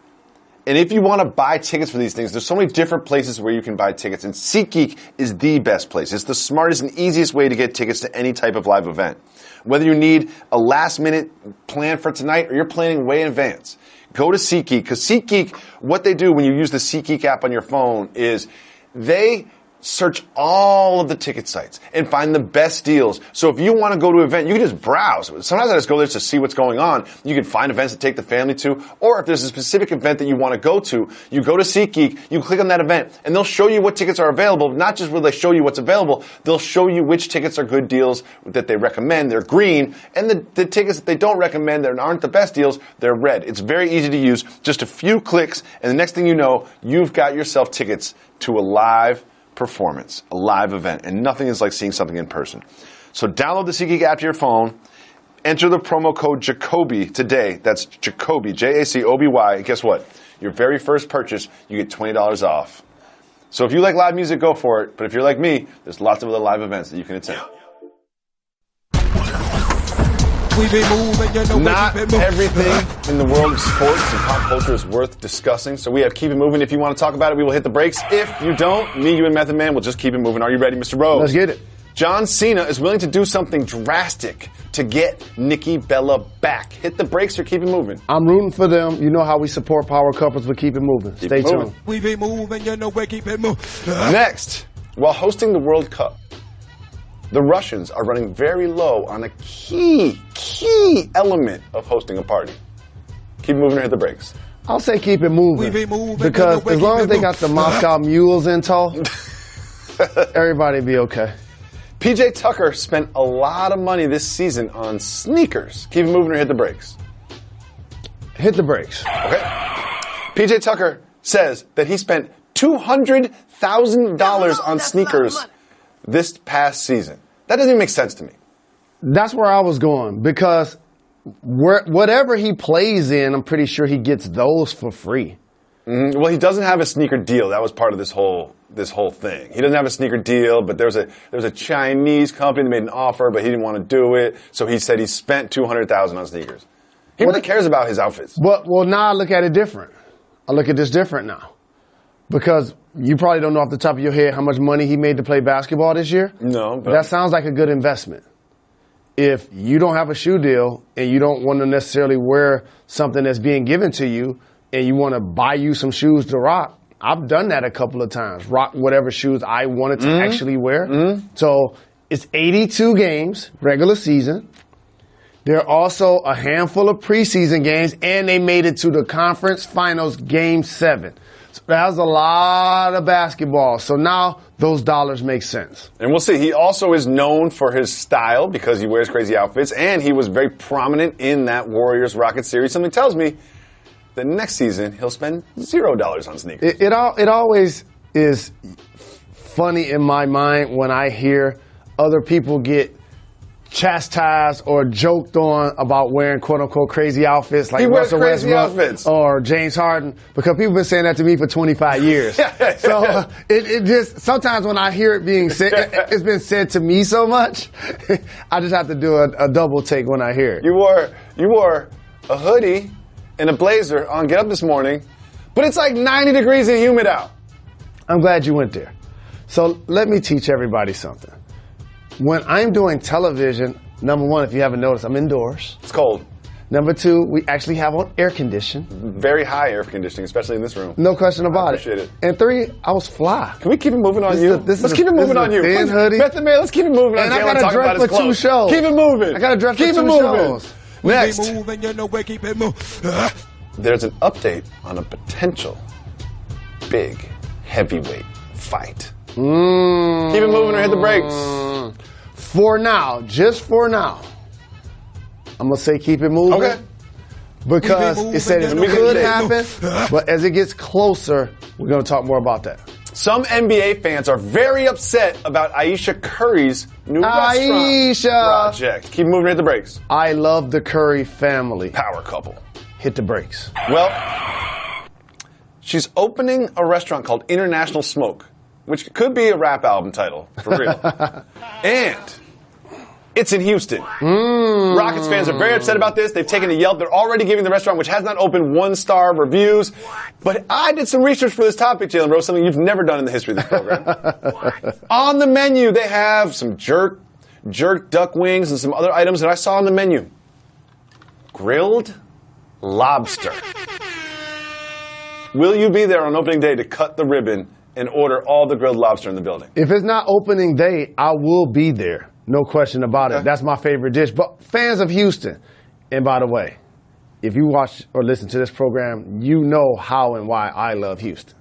Speaker 4: And if you want to buy tickets for these things, there's so many different places where you can buy tickets. And SeatGeek is the best place. It's the smartest and easiest way to get tickets to any type of live event. Whether you need a last-minute plan for tonight or you're planning way in advance, go to SeatGeek. Because SeatGeek, what they do when you use the SeatGeek app on your phone is they search all of the ticket sites and find the best deals. So if you want to go to an event, you can just browse. Sometimes I just go there to see what's going on. You can find events to take the family to, or if there's a specific event that you want to go to, you go to SeatGeek, you click on that event, and they'll show you what tickets are available. Not just will they show you what's available, they'll show you which tickets are good deals that they recommend. They're green, and the tickets that they don't recommend that aren't the best deals, they're red. It's very easy to use. Just a few clicks, and the next thing you know, you've got yourself tickets to a live performance, a live event, and nothing is like seeing something in person. So download the SeatGeek app to your phone, enter the promo code Jacoby today. That's Jacoby, Jacoby. And guess what? Your very first purchase, you get $20 off. So if you like live music, go for it. But if you're like me, there's lots of other live events that you can attend. Not everything in the world of sports and pop culture is worth discussing. So we have Keep It Moving. If you want to talk about it, we will hit the brakes. If you don't, me, you, and Method Man will just keep it moving. Are you ready, Mr. Rose?
Speaker 5: Let's get it.
Speaker 4: John Cena is willing to do something drastic to get Nikki Bella back. Hit the brakes or keep it moving.
Speaker 5: I'm rooting for them. You know how we support power couples, but keep it moving. Stay tuned.
Speaker 2: We be moving, you know, we keep it moving.
Speaker 4: Next, while hosting the World Cup, the Russians are running very low on a key element of hosting a party. Keep it moving or hit the brakes.
Speaker 5: I'll say keep it moving. Because as long as they got the Moscow mules in tow, everybody be okay.
Speaker 4: PJ Tucker spent a lot of money this season on sneakers. Keep it moving or hit the brakes.
Speaker 5: Hit the brakes.
Speaker 4: Okay. PJ Tucker says that he spent $200,000 on sneakers this past season. That doesn't even make sense to me.
Speaker 5: That's where I was going, because whatever he plays in, I'm pretty sure he gets those for free.
Speaker 4: Mm-hmm. Well, he doesn't have a sneaker deal. That was part of this whole thing. He doesn't have a sneaker deal, but there was a Chinese company that made an offer, but he didn't want to do it. So he said he spent $200,000 on sneakers. He really cares about his outfits.
Speaker 5: Well, now I look at it different. I look at this different now. Because you probably don't know off the top of your head how much money he made to play basketball this year.
Speaker 4: No. But
Speaker 5: that sounds like a good investment. If you don't have a shoe deal and you don't want to necessarily wear something that's being given to you and you want to buy you some shoes to rock, I've done that a couple of times. Rock whatever shoes I wanted to actually wear. So it's 82 games, regular season. There are also a handful of preseason games, and they made it to the conference finals game 7. So that was a lot of basketball. So now those dollars make sense.
Speaker 4: And we'll see. He also is known for his style because he wears crazy outfits, and he was very prominent in that Warriors-Rockets series. Something tells me that next season he'll spend $0 on sneakers.
Speaker 5: It always is funny in my mind when I hear other people get chastised or joked on about wearing quote-unquote crazy outfits like Russell Westbrook or James Harden, because people have been saying that to me for 25 years. So it just, sometimes when I hear it being said, it's been said to me so much, I just have to do a double take when I hear it.
Speaker 4: You wore a hoodie and a blazer on Get Up this morning, but it's like 90 degrees and humid out.
Speaker 5: I'm glad you went there. So let me teach everybody something. When I'm doing television, number one, if you haven't noticed, I'm indoors.
Speaker 4: It's cold.
Speaker 5: Number two, we actually have on air conditioning.
Speaker 4: Very high air conditioning, especially in this room.
Speaker 5: No question about
Speaker 4: it. Appreciate it.
Speaker 5: And three, I was fly.
Speaker 4: Can we keep it moving on you? Let's keep it moving on you. Method Man, let's keep it moving on
Speaker 5: and Jalen. And I got to dress for 2 shows.
Speaker 4: Keep it moving.
Speaker 5: I got to dress for 2 shows.
Speaker 4: Next. There's an update on a potential big heavyweight fight. Keep it moving or hit the brakes.
Speaker 5: For now, just for now, I'm going to say keep it moving.
Speaker 4: Okay.
Speaker 5: Because it said it could happen, but as it gets closer, we're going to talk more about that.
Speaker 4: Some NBA fans are very upset about Ayesha Curry's new restaurant project. Keep moving or hit the brakes.
Speaker 5: I love the Curry family.
Speaker 4: Power couple.
Speaker 5: Hit the brakes.
Speaker 4: Well, she's opening a restaurant called International Smoke, which could be a rap album title, for real. And it's in Houston. Rockets fans are very upset about this. They've taken to Yelp. They're already giving the restaurant, which has not opened 1-star reviews. But I did some research for this topic, Jalen Rose, something you've never done in the history of this program. On the menu, they have some jerk duck wings and some other items that I saw on the menu. Grilled lobster. Will you be there on opening day to cut the ribbon and order all the grilled lobster in the building?
Speaker 5: If it's not opening day, I will be there. No question about it. That's my favorite dish. But fans of Houston, and by the way, if you watch or listen to this program, you know how and why I love Houston.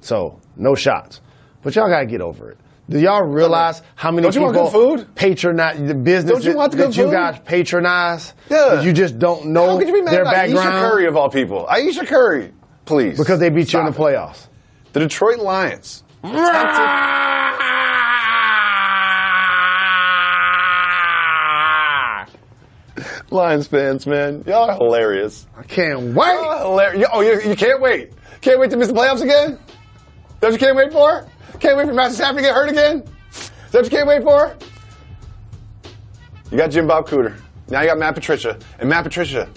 Speaker 5: So, no shots. But y'all got to get over it. Do y'all realize how many people patronize the business that you guys patronize? Yeah. That you just don't know
Speaker 4: how could you be mad
Speaker 5: their
Speaker 4: about
Speaker 5: background?
Speaker 4: Ayesha Curry, of all people. Ayesha Curry, please.
Speaker 5: Because they beat you in the playoffs.
Speaker 4: The Detroit Lions. Lions fans, man. Y'all are hilarious.
Speaker 5: I can't wait.
Speaker 4: Oh, you can't wait. Can't wait to miss the playoffs again? That's what you can't wait for? Can't wait for Matt Stafford to get hurt again? Is that what you can't wait for? You got Jim Bob Cooter. Now you got Matt Patricia. And Matt Patricia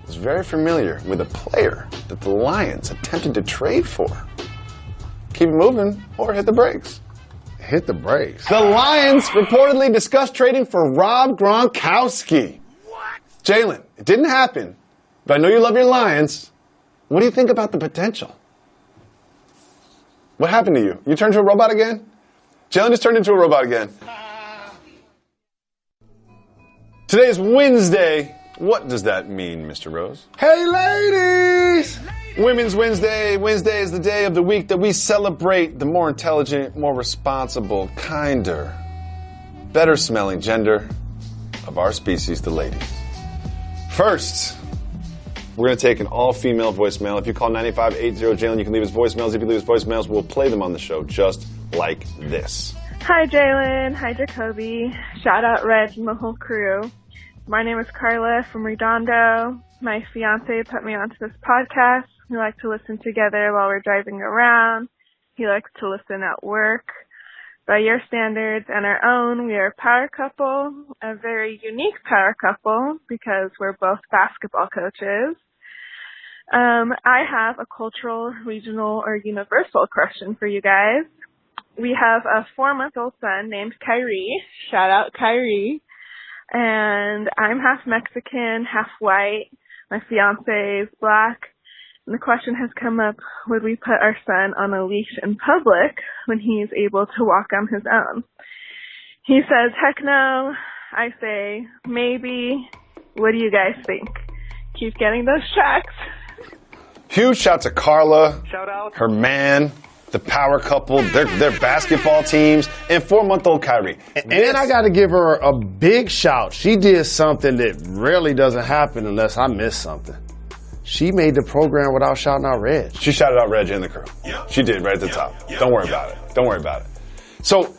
Speaker 4: is very familiar with a player that the Lions attempted to trade for. Keep it moving or hit the brakes.
Speaker 5: Hit the brakes.
Speaker 4: The Lions reportedly discussed trading for Rob Gronkowski. What? Jalen, it didn't happen, but I know you love your Lions. What do you think about the potential? What happened to you? You turned into a robot again? Jalen just turned into a robot again. Today is Wednesday. What does that mean, Mr. Rose?
Speaker 5: Hey, ladies!
Speaker 4: Women's Wednesday. Wednesday is the day of the week that we celebrate the more intelligent, more responsible, kinder, better smelling gender of our species, the ladies. First, we're going to take an all-female voicemail. If you call 9580-JALEN, you can leave us voicemails. If you leave us voicemails, we'll play them on the show just like this.
Speaker 12: Hi, Jalen. Hi, Jacoby. Shout out Reg and the whole crew. My name is Carla from Redondo. My fiance put me onto this podcast. We like to listen together while we're driving around. He likes to listen at work. By your standards and our own, we are a power couple, a very unique power couple because we're both basketball coaches. I have a cultural, regional, or universal question for you guys. We have a 4-month-old son named Kyrie. Shout out Kyrie. And I'm half Mexican, half white. My fiance is black. And the question has come up, would we put our son on a leash in public when he's able to walk on his own? He says, heck no. I say, maybe. What do you guys think? Keep getting those checks.
Speaker 4: Huge shout to Carla,
Speaker 8: shout out.
Speaker 4: Her man, the power couple, their basketball teams, and 4-month-old Kyrie.
Speaker 5: And I got to give her a big shout. She did something that rarely doesn't happen unless I miss something. She made the program without shouting out Reg.
Speaker 4: She shouted out Reg and the crew.
Speaker 3: Yep.
Speaker 4: She did right at the top.
Speaker 3: Yep.
Speaker 4: Don't worry about it. Don't worry about it. So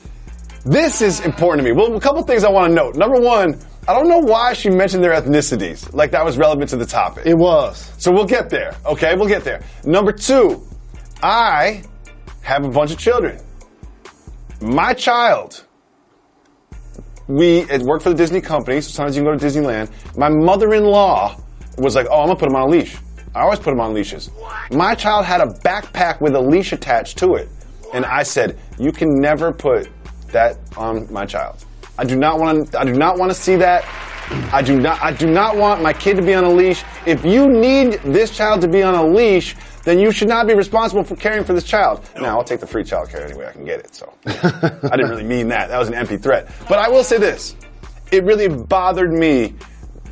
Speaker 4: this is important to me. Well, a couple things I want to note. Number one, I don't know why she mentioned their ethnicities, like that was relevant to the topic.
Speaker 5: It was.
Speaker 4: So we'll get there, okay? We'll get there. Number two, I have a bunch of children. My child, we work for the Disney company, so sometimes you can go to Disneyland. My mother-in-law was like, oh, I'm going to put him on a leash. I always put him on leashes. My child had a backpack with a leash attached to it. And I said, you can never put that on my child. I do not want to see that. I do not want my kid to be on a leash. If you need this child to be on a leash, then you should not be responsible for caring for this child. Now, I'll take the free child care any way I can get it. So I didn't really mean that. That was an empty threat. But I will say this. It really bothered me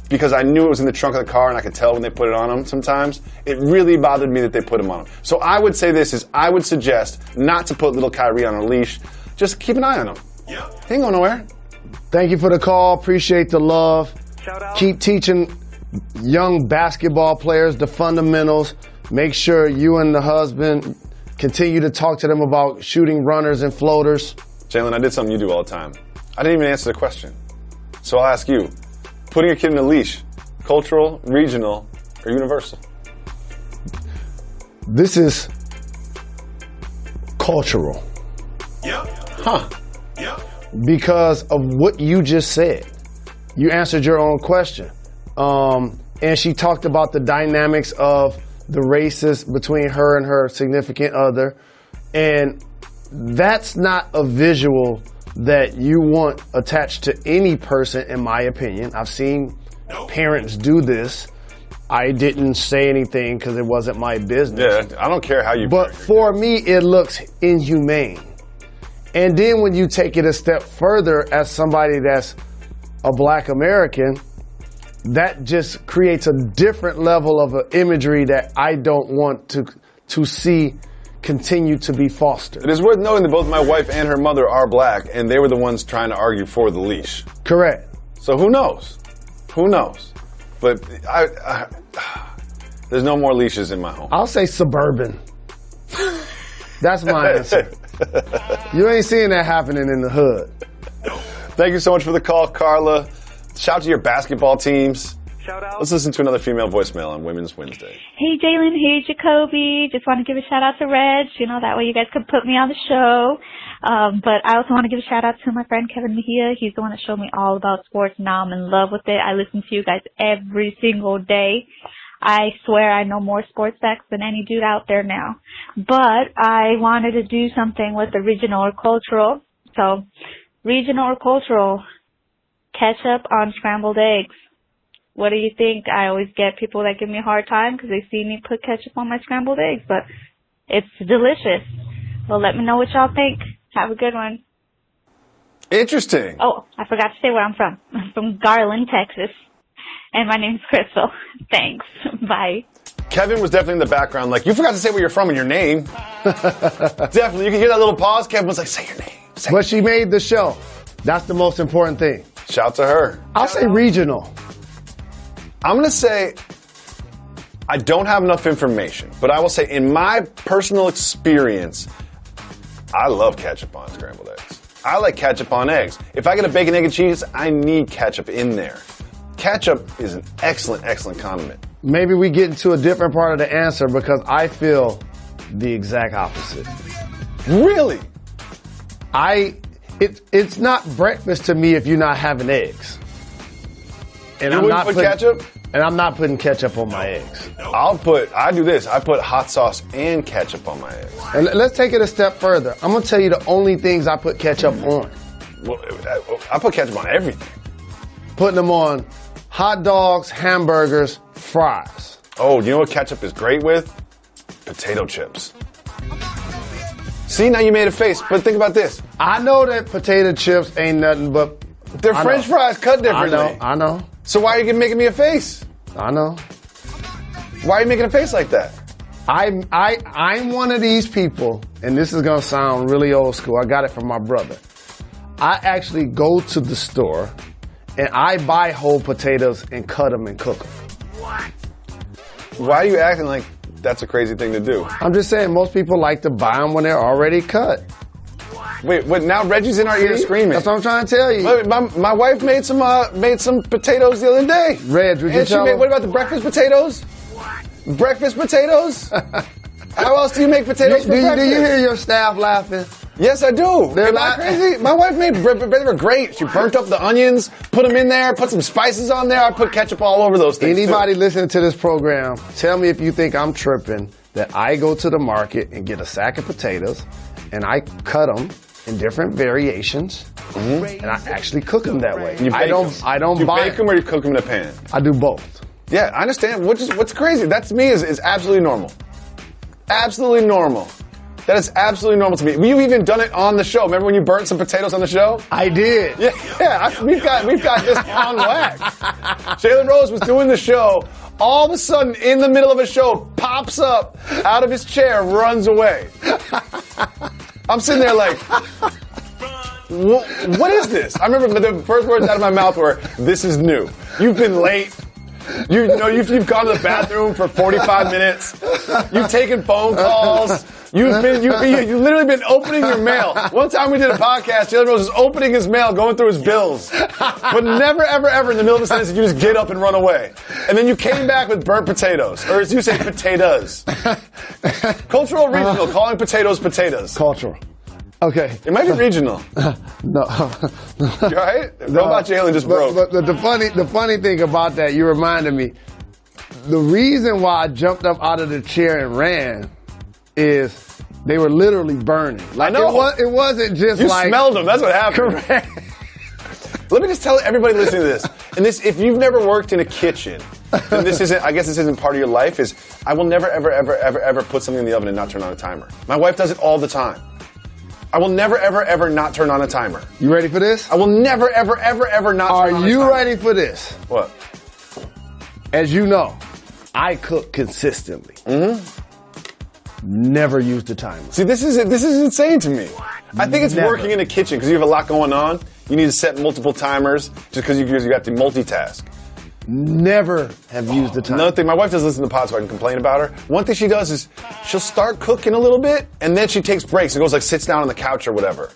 Speaker 4: because I knew it was in the trunk of the car and I could tell when they put it on them sometimes. It really bothered me that they put him on them. So I would say this is I would suggest not to put little Kyrie on a leash. Just keep an eye on him.
Speaker 3: Yep.
Speaker 4: He ain't going nowhere.
Speaker 5: Thank you for the call. Appreciate the love.
Speaker 8: Shout out.
Speaker 5: Keep teaching young basketball players the fundamentals. Make sure you and the husband continue to talk to them about shooting runners and floaters.
Speaker 4: Jalen, I did something you do all the time. I didn't even answer the question. So I'll ask you, putting your kid in a leash, cultural, regional, or universal?
Speaker 5: This is cultural.
Speaker 3: Yep.
Speaker 4: Huh.
Speaker 3: Yep.
Speaker 5: Because of what you just said. You answered your own question. And she talked about the dynamics of the races between her and her significant other. And that's not a visual that you want attached to any person, in my opinion. I've seen parents do this. I didn't say anything because it wasn't my business.
Speaker 4: Yeah, I don't care how you.
Speaker 5: But for me, it looks inhumane. And then when you take it a step further as somebody that's a black American, that just creates a different level of imagery that I don't want to see continue to be fostered.
Speaker 4: It is worth noting that both my wife and her mother are black, and they were the ones trying to argue for the leash.
Speaker 5: Correct.
Speaker 4: So who knows? Who knows? But there's no more leashes in my home.
Speaker 5: I'll say suburban. That's my answer. You ain't seeing that happening in the hood.
Speaker 4: Thank you so much for the call, Carla. Shout out to your basketball teams.
Speaker 8: Shout out.
Speaker 4: Let's listen to another female voicemail on Women's Wednesday.
Speaker 13: Hey, Jalen. Hey, Jacoby. Just want to give a shout out to Reg. You know, that way you guys could put me on the show. But I also want to give a shout out to my friend Kevin Mejia. He's the one that showed me all about sports. Now I'm in love with it. I listen to you guys every single day. I swear I know more sports facts than any dude out there now. But I wanted to do something with the regional or cultural. So, regional or cultural, ketchup on scrambled eggs. What do you think? I always get people that give me a hard time because they see me put ketchup on my scrambled eggs, but it's delicious. Well, let me know what y'all think. Have a good one.
Speaker 4: Interesting.
Speaker 13: Oh, I forgot to say where I'm from. I'm from Garland, Texas. And my name's Crystal. Thanks. Bye.
Speaker 4: Kevin was definitely in the background like, you forgot to say where you're from and your name. Definitely. You can hear that little pause. Kevin was like, say your name.
Speaker 5: But she made the show. That's the most important thing.
Speaker 4: Shout to her.
Speaker 5: I'll say regional.
Speaker 4: I'm going to say I don't have enough information, but I will say in my personal experience, I love ketchup on scrambled eggs. I like ketchup on eggs. If I get a bacon, egg, and cheese, I need ketchup in there. Ketchup is an excellent, excellent condiment.
Speaker 5: Maybe we get into a different part of the answer because I feel the exact opposite.
Speaker 4: Really?
Speaker 5: It's not breakfast to me if you're not having eggs. And
Speaker 4: I'm not putting ketchup?
Speaker 5: And I'm not putting ketchup on my eggs.
Speaker 4: I do this. I put hot sauce and ketchup on my eggs.
Speaker 5: And let's take it a step further. I'm going to tell you the only things I put ketchup on.
Speaker 4: Well, I put ketchup on everything.
Speaker 5: Putting them on hot dogs, hamburgers, fries.
Speaker 4: Oh, you know what ketchup is great with? Potato chips. See, now you made a face, but think about this.
Speaker 5: I know that potato chips ain't nothing but...
Speaker 4: They're French fries cut differently.
Speaker 5: I know.
Speaker 4: So why are you making me a face?
Speaker 5: I know.
Speaker 4: Why are you making a face like that?
Speaker 5: I'm one of these people, and this is going to sound really old school. I got it from my brother. I actually go to the store, and I buy whole potatoes and cut them and cook them.
Speaker 4: What? Why are you acting like that's a crazy thing to do?
Speaker 5: I'm just saying, most people like to buy them when they're already cut.
Speaker 4: Wait, now Reggie's in our ear screaming.
Speaker 5: That's what I'm trying to tell you.
Speaker 4: Wait, my wife made some potatoes the other day.
Speaker 5: Reg, would you tell me?
Speaker 4: What about the breakfast potatoes? Breakfast potatoes? How else do you make potatoes for breakfast?
Speaker 5: Do you hear your staff laughing?
Speaker 4: Yes, I do.
Speaker 5: They're
Speaker 4: not crazy. My wife made they were great. She burnt up the onions, put them in there, put some spices on there. I put ketchup all over those things.
Speaker 5: Anybody listening to this program, tell me if you think I'm tripping that I go to the market and get a sack of potatoes and I cut them in different variations, and I actually cook them that way. I don't
Speaker 4: you
Speaker 5: buy
Speaker 4: bake them or you cook them in a pan?
Speaker 5: I do both.
Speaker 4: Yeah, I understand. What's crazy? That to me is absolutely normal. Absolutely normal. That is absolutely normal to me. You've even done it on the show. Remember when you burnt some potatoes on the show?
Speaker 5: I did.
Speaker 4: Yeah. We've got this on wax. Jalen Rose was doing the show. All of a sudden, in the middle of a show, pops up out of his chair, runs away. I'm sitting there like, what is this? I remember the first words out of my mouth were, "This is new. You've been late. You've gone to the bathroom for 45 minutes. You've taken phone calls. You've literally been opening your mail. One time we did a podcast, Jalen Rose was opening his mail, going through his bills. But never, ever, ever in the middle of a sentence did you just get up and run away. And then you came back with burnt potatoes. Or as you say, potatoes. Cultural or regional, calling potatoes potatoes.
Speaker 5: Cultural. Okay.
Speaker 4: It might be regional.
Speaker 5: No.
Speaker 4: You all right? No. What about Jalen just broke?
Speaker 5: But the funny thing about that, you reminded me, the reason why I jumped up out of the chair and ran is they were literally burning.
Speaker 4: Like, I know.
Speaker 5: It wasn't just
Speaker 4: you
Speaker 5: like...
Speaker 4: You smelled them. That's what happened.
Speaker 5: Correct.
Speaker 4: Let me just tell everybody listening to this, and this, if you've never worked in a kitchen, then this isn't part of your life, is I will never, ever, ever, ever, ever put something in the oven and not turn on a timer. My wife does it all the time. I will never, ever, ever not turn on a timer.
Speaker 5: You ready for this?
Speaker 4: I will never, ever, ever, ever not turn on a timer.
Speaker 5: Are you ready for this?
Speaker 4: What?
Speaker 5: As you know, I cook consistently. Never use the timer.
Speaker 4: See, this is insane to me. I think it's working in the kitchen because you have a lot going on. You need to set multiple timers just because you have to multitask.
Speaker 5: Never have used the timer.
Speaker 4: Another thing, my wife doesn't listen to the pod, so I can complain about her. One thing she does is she'll start cooking a little bit, and then she takes breaks and goes sits down on the couch or whatever.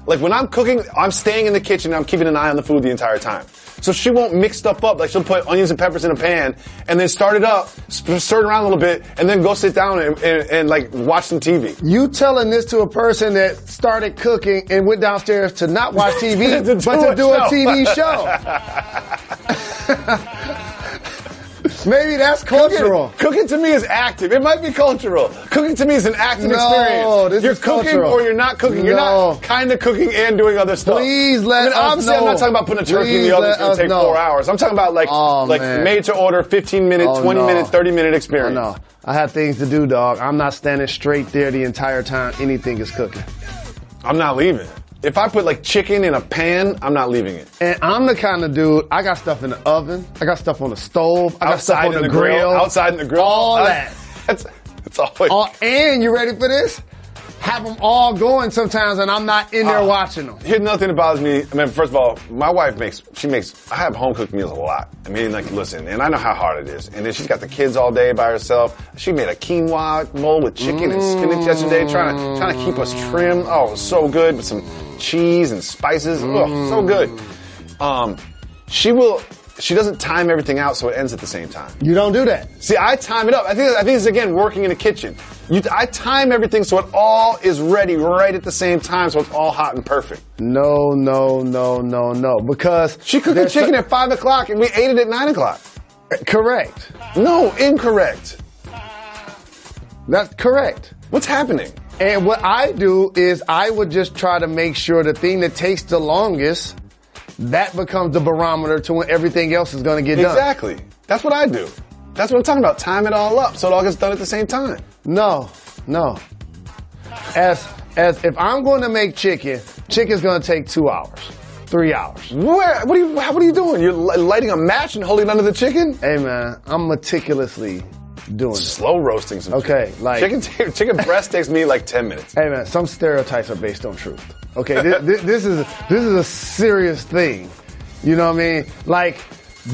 Speaker 4: Like when I'm cooking, I'm staying in the kitchen and I'm keeping an eye on the food the entire time. So she won't mix stuff up. Like she'll put onions and peppers in a pan and then start it up, stir it around a little bit, and then go sit down and watch some TV.
Speaker 5: You telling this to a person that started cooking and went downstairs to not watch TV, but to do a TV show. Maybe that's cultural.
Speaker 4: Cooking to me is active. It might be cultural. Cooking to me is an active experience. You're cooking cultural. Or you're not cooking. You're not kind of cooking and doing other stuff.
Speaker 5: Please let us
Speaker 4: obviously,
Speaker 5: know.
Speaker 4: I'm not talking about putting a turkey in the oven. It's going to take 4 hours. I'm talking about made to order, 15-minute, 20-minute, 30-minute experience.
Speaker 5: No, I have things to do, dog. I'm not standing straight there the entire time anything is cooking.
Speaker 4: I'm not leaving. If I put chicken in a pan, I'm not leaving it.
Speaker 5: And I'm the kind of dude, I got stuff in the oven. I got stuff on the stove. I got stuff on the grill.
Speaker 4: Outside in the grill.
Speaker 5: All that.
Speaker 4: It's always.
Speaker 5: And you ready for this? Have them all going sometimes and I'm not in there watching them.
Speaker 4: Here's nothing that bothers me. I mean, first of all, my wife I have home cooked meals a lot. I mean, listen, and I know how hard it is. And then she's got the kids all day by herself. She made a quinoa bowl with chicken and spinach yesterday, trying to keep us trim. Oh, it was so good with some cheese and spices. Oh, so good. She will she doesn't time everything out so it ends at the same time.
Speaker 5: You don't do that.
Speaker 4: See, I time it up. I think it's, again, working in a kitchen. I time everything so it all is ready right at the same time so it's all hot and perfect.
Speaker 5: No. Because
Speaker 4: she cooked the chicken at 5 o'clock and we ate it at 9 o'clock.
Speaker 5: Correct.
Speaker 4: No, incorrect.
Speaker 5: That's correct.
Speaker 4: What's happening?
Speaker 5: And what I do is I would just try to make sure the thing that takes the longest, that becomes the barometer to when everything else is going to get done.
Speaker 4: Exactly. That's what I do. That's what I'm talking about. Time it all up so it all gets done at the same time.
Speaker 5: No. As if I'm going to make chicken's going to take 2 hours, 3 hours.
Speaker 4: What are you doing? You're lighting a match and holding it under the chicken?
Speaker 5: Hey man, I'm meticulously doing it.
Speaker 4: Slow roasting some
Speaker 5: chicken. Like
Speaker 4: chicken breast takes me like 10 minutes.
Speaker 5: Hey man, some stereotypes are based on truth. Okay, this is a serious thing. You know what I mean? Like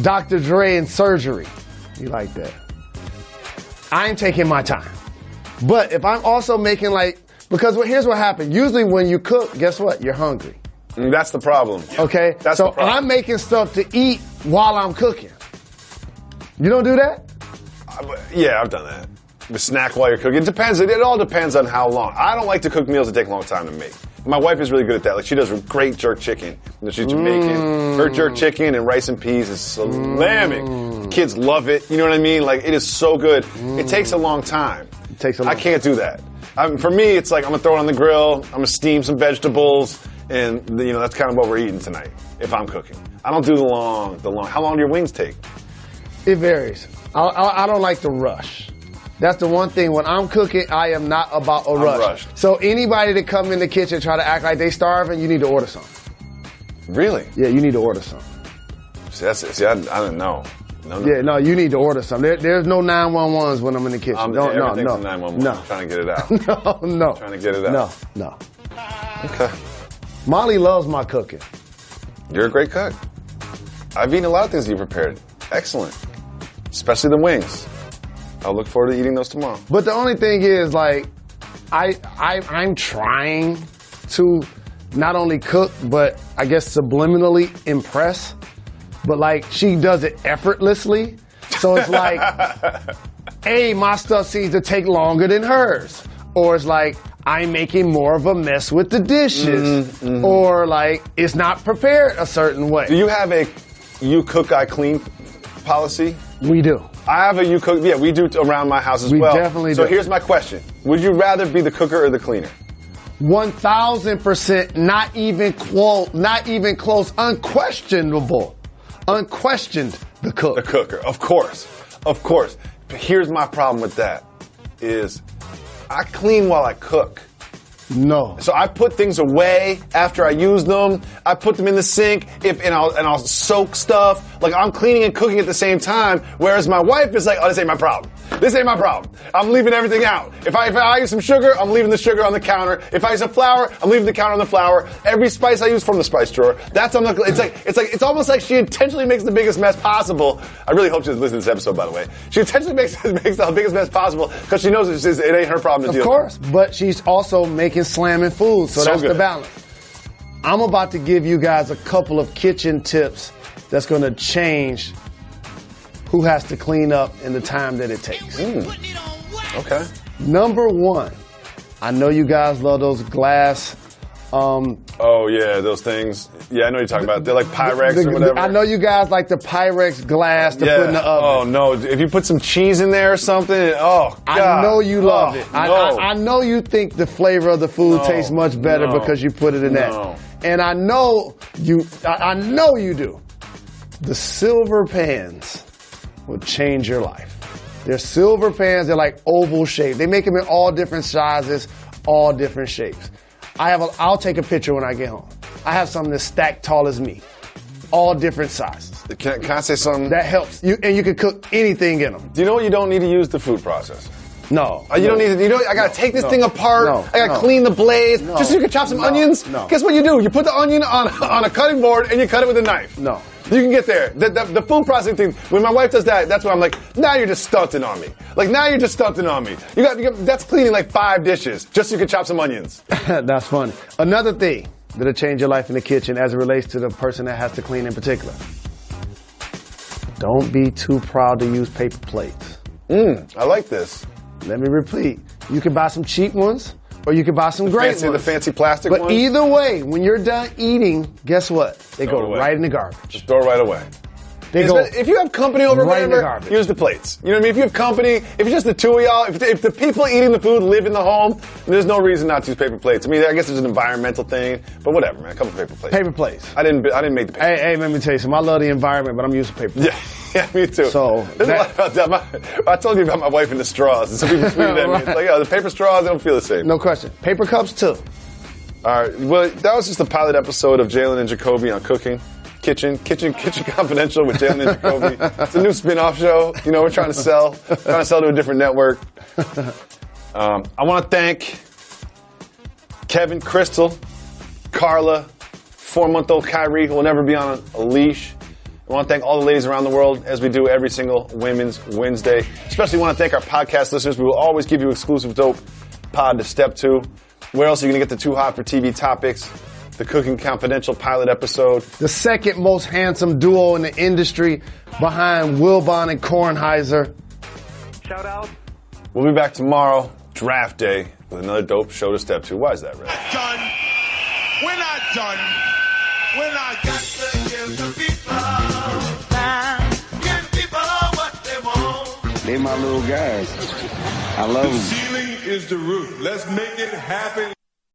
Speaker 5: Dr. Dre and surgery. You like that? I ain't taking my time. But if I'm also making because here's what happens. Usually when you cook, guess what? You're hungry.
Speaker 4: That's the problem.
Speaker 5: Okay?
Speaker 4: That's the problem.
Speaker 5: I'm making stuff to eat while I'm cooking. You don't do that?
Speaker 4: Yeah, I've done that. The snack while you're cooking. It depends. It all depends on how long. I don't like to cook meals that take a long time to make. My wife is really good at that. Like, she does great jerk chicken. She's Jamaican. Her jerk chicken and rice and peas is slamming. Kids love it. You know what I mean? Like, it is so good. It takes a long time. I can't do that. For me, it's like I'm going to throw it on the grill. I'm going to steam some vegetables. And, that's kind of what we're eating tonight if I'm cooking. I don't do the long. How long do your wings take?
Speaker 5: It varies. I don't like to rush. That's the one thing. When I'm cooking, I am not about a rush.
Speaker 4: Rushed.
Speaker 5: So anybody that come in the kitchen try to act like they starving, you need to order something.
Speaker 4: Really?
Speaker 5: Yeah, you need to order something.
Speaker 4: See, I don't know. No.
Speaker 5: Yeah, no, you need to order something. There's no 911s when I'm in the kitchen.
Speaker 4: No. 911.
Speaker 5: No.
Speaker 4: I'm trying to get it out.
Speaker 5: No.
Speaker 4: I'm trying to get it out.
Speaker 5: No.
Speaker 4: Okay.
Speaker 5: Molly loves my cooking.
Speaker 4: You're a great cook. I've eaten a lot of things you prepared. Excellent. Especially the wings. I'll look forward to eating those tomorrow.
Speaker 5: But the only thing is, I'm trying to not only cook, but I guess subliminally impress. But she does it effortlessly. So it's like, hey, my stuff seems to take longer than hers. Or it's like, I'm making more of a mess with the dishes. Or it's not prepared a certain way.
Speaker 4: Do you have a you cook, I clean policy?
Speaker 5: We do.
Speaker 4: I have a you cook. Yeah, we do around my house as well.
Speaker 5: We definitely do.
Speaker 4: So here's my question. Would you rather be the cooker or the cleaner?
Speaker 5: 1,000%, not even close, unquestionable. Unquestioned, the cook.
Speaker 4: The cooker, of course. But here's my problem with that, is I clean while I cook.
Speaker 5: No.
Speaker 4: So I put things away after I use them. I put them in the sink and I'll soak stuff. Like, I'm cleaning and cooking at the same time. Whereas my wife is like, oh, this ain't my problem. I'm leaving everything out. If I use some sugar, I'm leaving the sugar on the counter. If I use some flour, I'm leaving the counter on the flour. Every spice I use from the spice drawer, that's on the. It's almost like she intentionally makes the biggest mess possible. I really hope she's listening to this episode, by the way. She intentionally makes the biggest mess possible because she knows it ain't her problem to deal with.
Speaker 5: Of course, but she's also making slamming food, so that's good. The balance. I'm about to give you guys a couple of kitchen tips that's going to change who has to clean up in the time that it takes.
Speaker 4: Okay.
Speaker 5: Number one, I know you guys love those glass.
Speaker 4: Oh yeah, those things. Yeah, I know what you're talking about. They're like Pyrex or whatever.
Speaker 5: I know you guys like the Pyrex glass to put in the oven.
Speaker 4: Oh no, if you put some cheese in there or something, God.
Speaker 5: I know you love it. I know you think the flavor of the food tastes much better because you put it in that. And I know you do. The silver pans will change your life. They're silver pans. They're like oval shaped. They make them in all different sizes, all different shapes. I'll take a picture when I get home. I have something that's stacked tall as me. All different sizes.
Speaker 4: Can I say something?
Speaker 5: That helps. You can cook anything in them.
Speaker 4: Do you know what you don't need to use? The food processor.
Speaker 5: No.
Speaker 4: You don't need to, I gotta take this thing apart. I gotta clean the blades just so you can chop some onions. Guess what you do? You put the onion on a cutting board and you cut it with a knife.
Speaker 5: No.
Speaker 4: You can get there. The food processing thing, when my wife does that, that's when I'm like, now you're just stunting on me. That's cleaning like 5 dishes just so you can chop some onions.
Speaker 5: That's funny. Another thing that'll change your life in the kitchen as it relates to the person that has to clean in particular. Don't be too proud to use paper plates.
Speaker 4: I like this.
Speaker 5: Let me repeat. You can buy some cheap ones, or you can buy some great ones.
Speaker 4: The fancy plastic ones?
Speaker 5: But either way, when you're done eating, guess what? They go right in the garbage.
Speaker 4: Just throw it right away.
Speaker 5: If
Speaker 4: you have company over
Speaker 5: right
Speaker 4: there, use the plates. You know what I mean? If you have company, if it's just the two of y'all, if the people eating the food live in the home, there's no reason not to use paper plates. I mean, I guess there's an environmental thing, but whatever, man. A couple of paper plates.
Speaker 5: Paper plates.
Speaker 4: I didn't make the paper plates.
Speaker 5: Hey, let me tell you something. I love the environment, but I'm using paper plates.
Speaker 4: Yeah, me too.
Speaker 5: So
Speaker 4: there's a lot about that. I told you about my wife and the straws. And some people tweeted at me. It's like, the paper straws, they don't feel the same.
Speaker 5: No question. Paper cups too.
Speaker 4: All right. Well, that was just a pilot episode of Jalen and Jacoby on cooking. Kitchen Confidential with Jalen and Jacoby. It's a new spin-off show. You know, we're trying to sell to a different network. I want to thank Kevin, Crystal, Carla, 4-month-old Kyrie, who will never be on a leash. I want to thank all the ladies around the world, as we do every single Women's Wednesday. Especially want to thank our podcast listeners. We will always give you exclusive dope pod to step to. Where else are you going to get the Too Hot for TV topics? The Cooking Confidential pilot episode.
Speaker 5: The second most handsome duo in the industry behind Wilbon and Kornheiser.
Speaker 14: Shout out.
Speaker 4: We'll be back tomorrow, draft day, with another dope show to step to. Why is that, Red?
Speaker 3: We're not done. We're not got to give the people time. Give people what they want.
Speaker 15: They my little guys. I love them.
Speaker 3: The ceiling is the roof. Let's make it happen.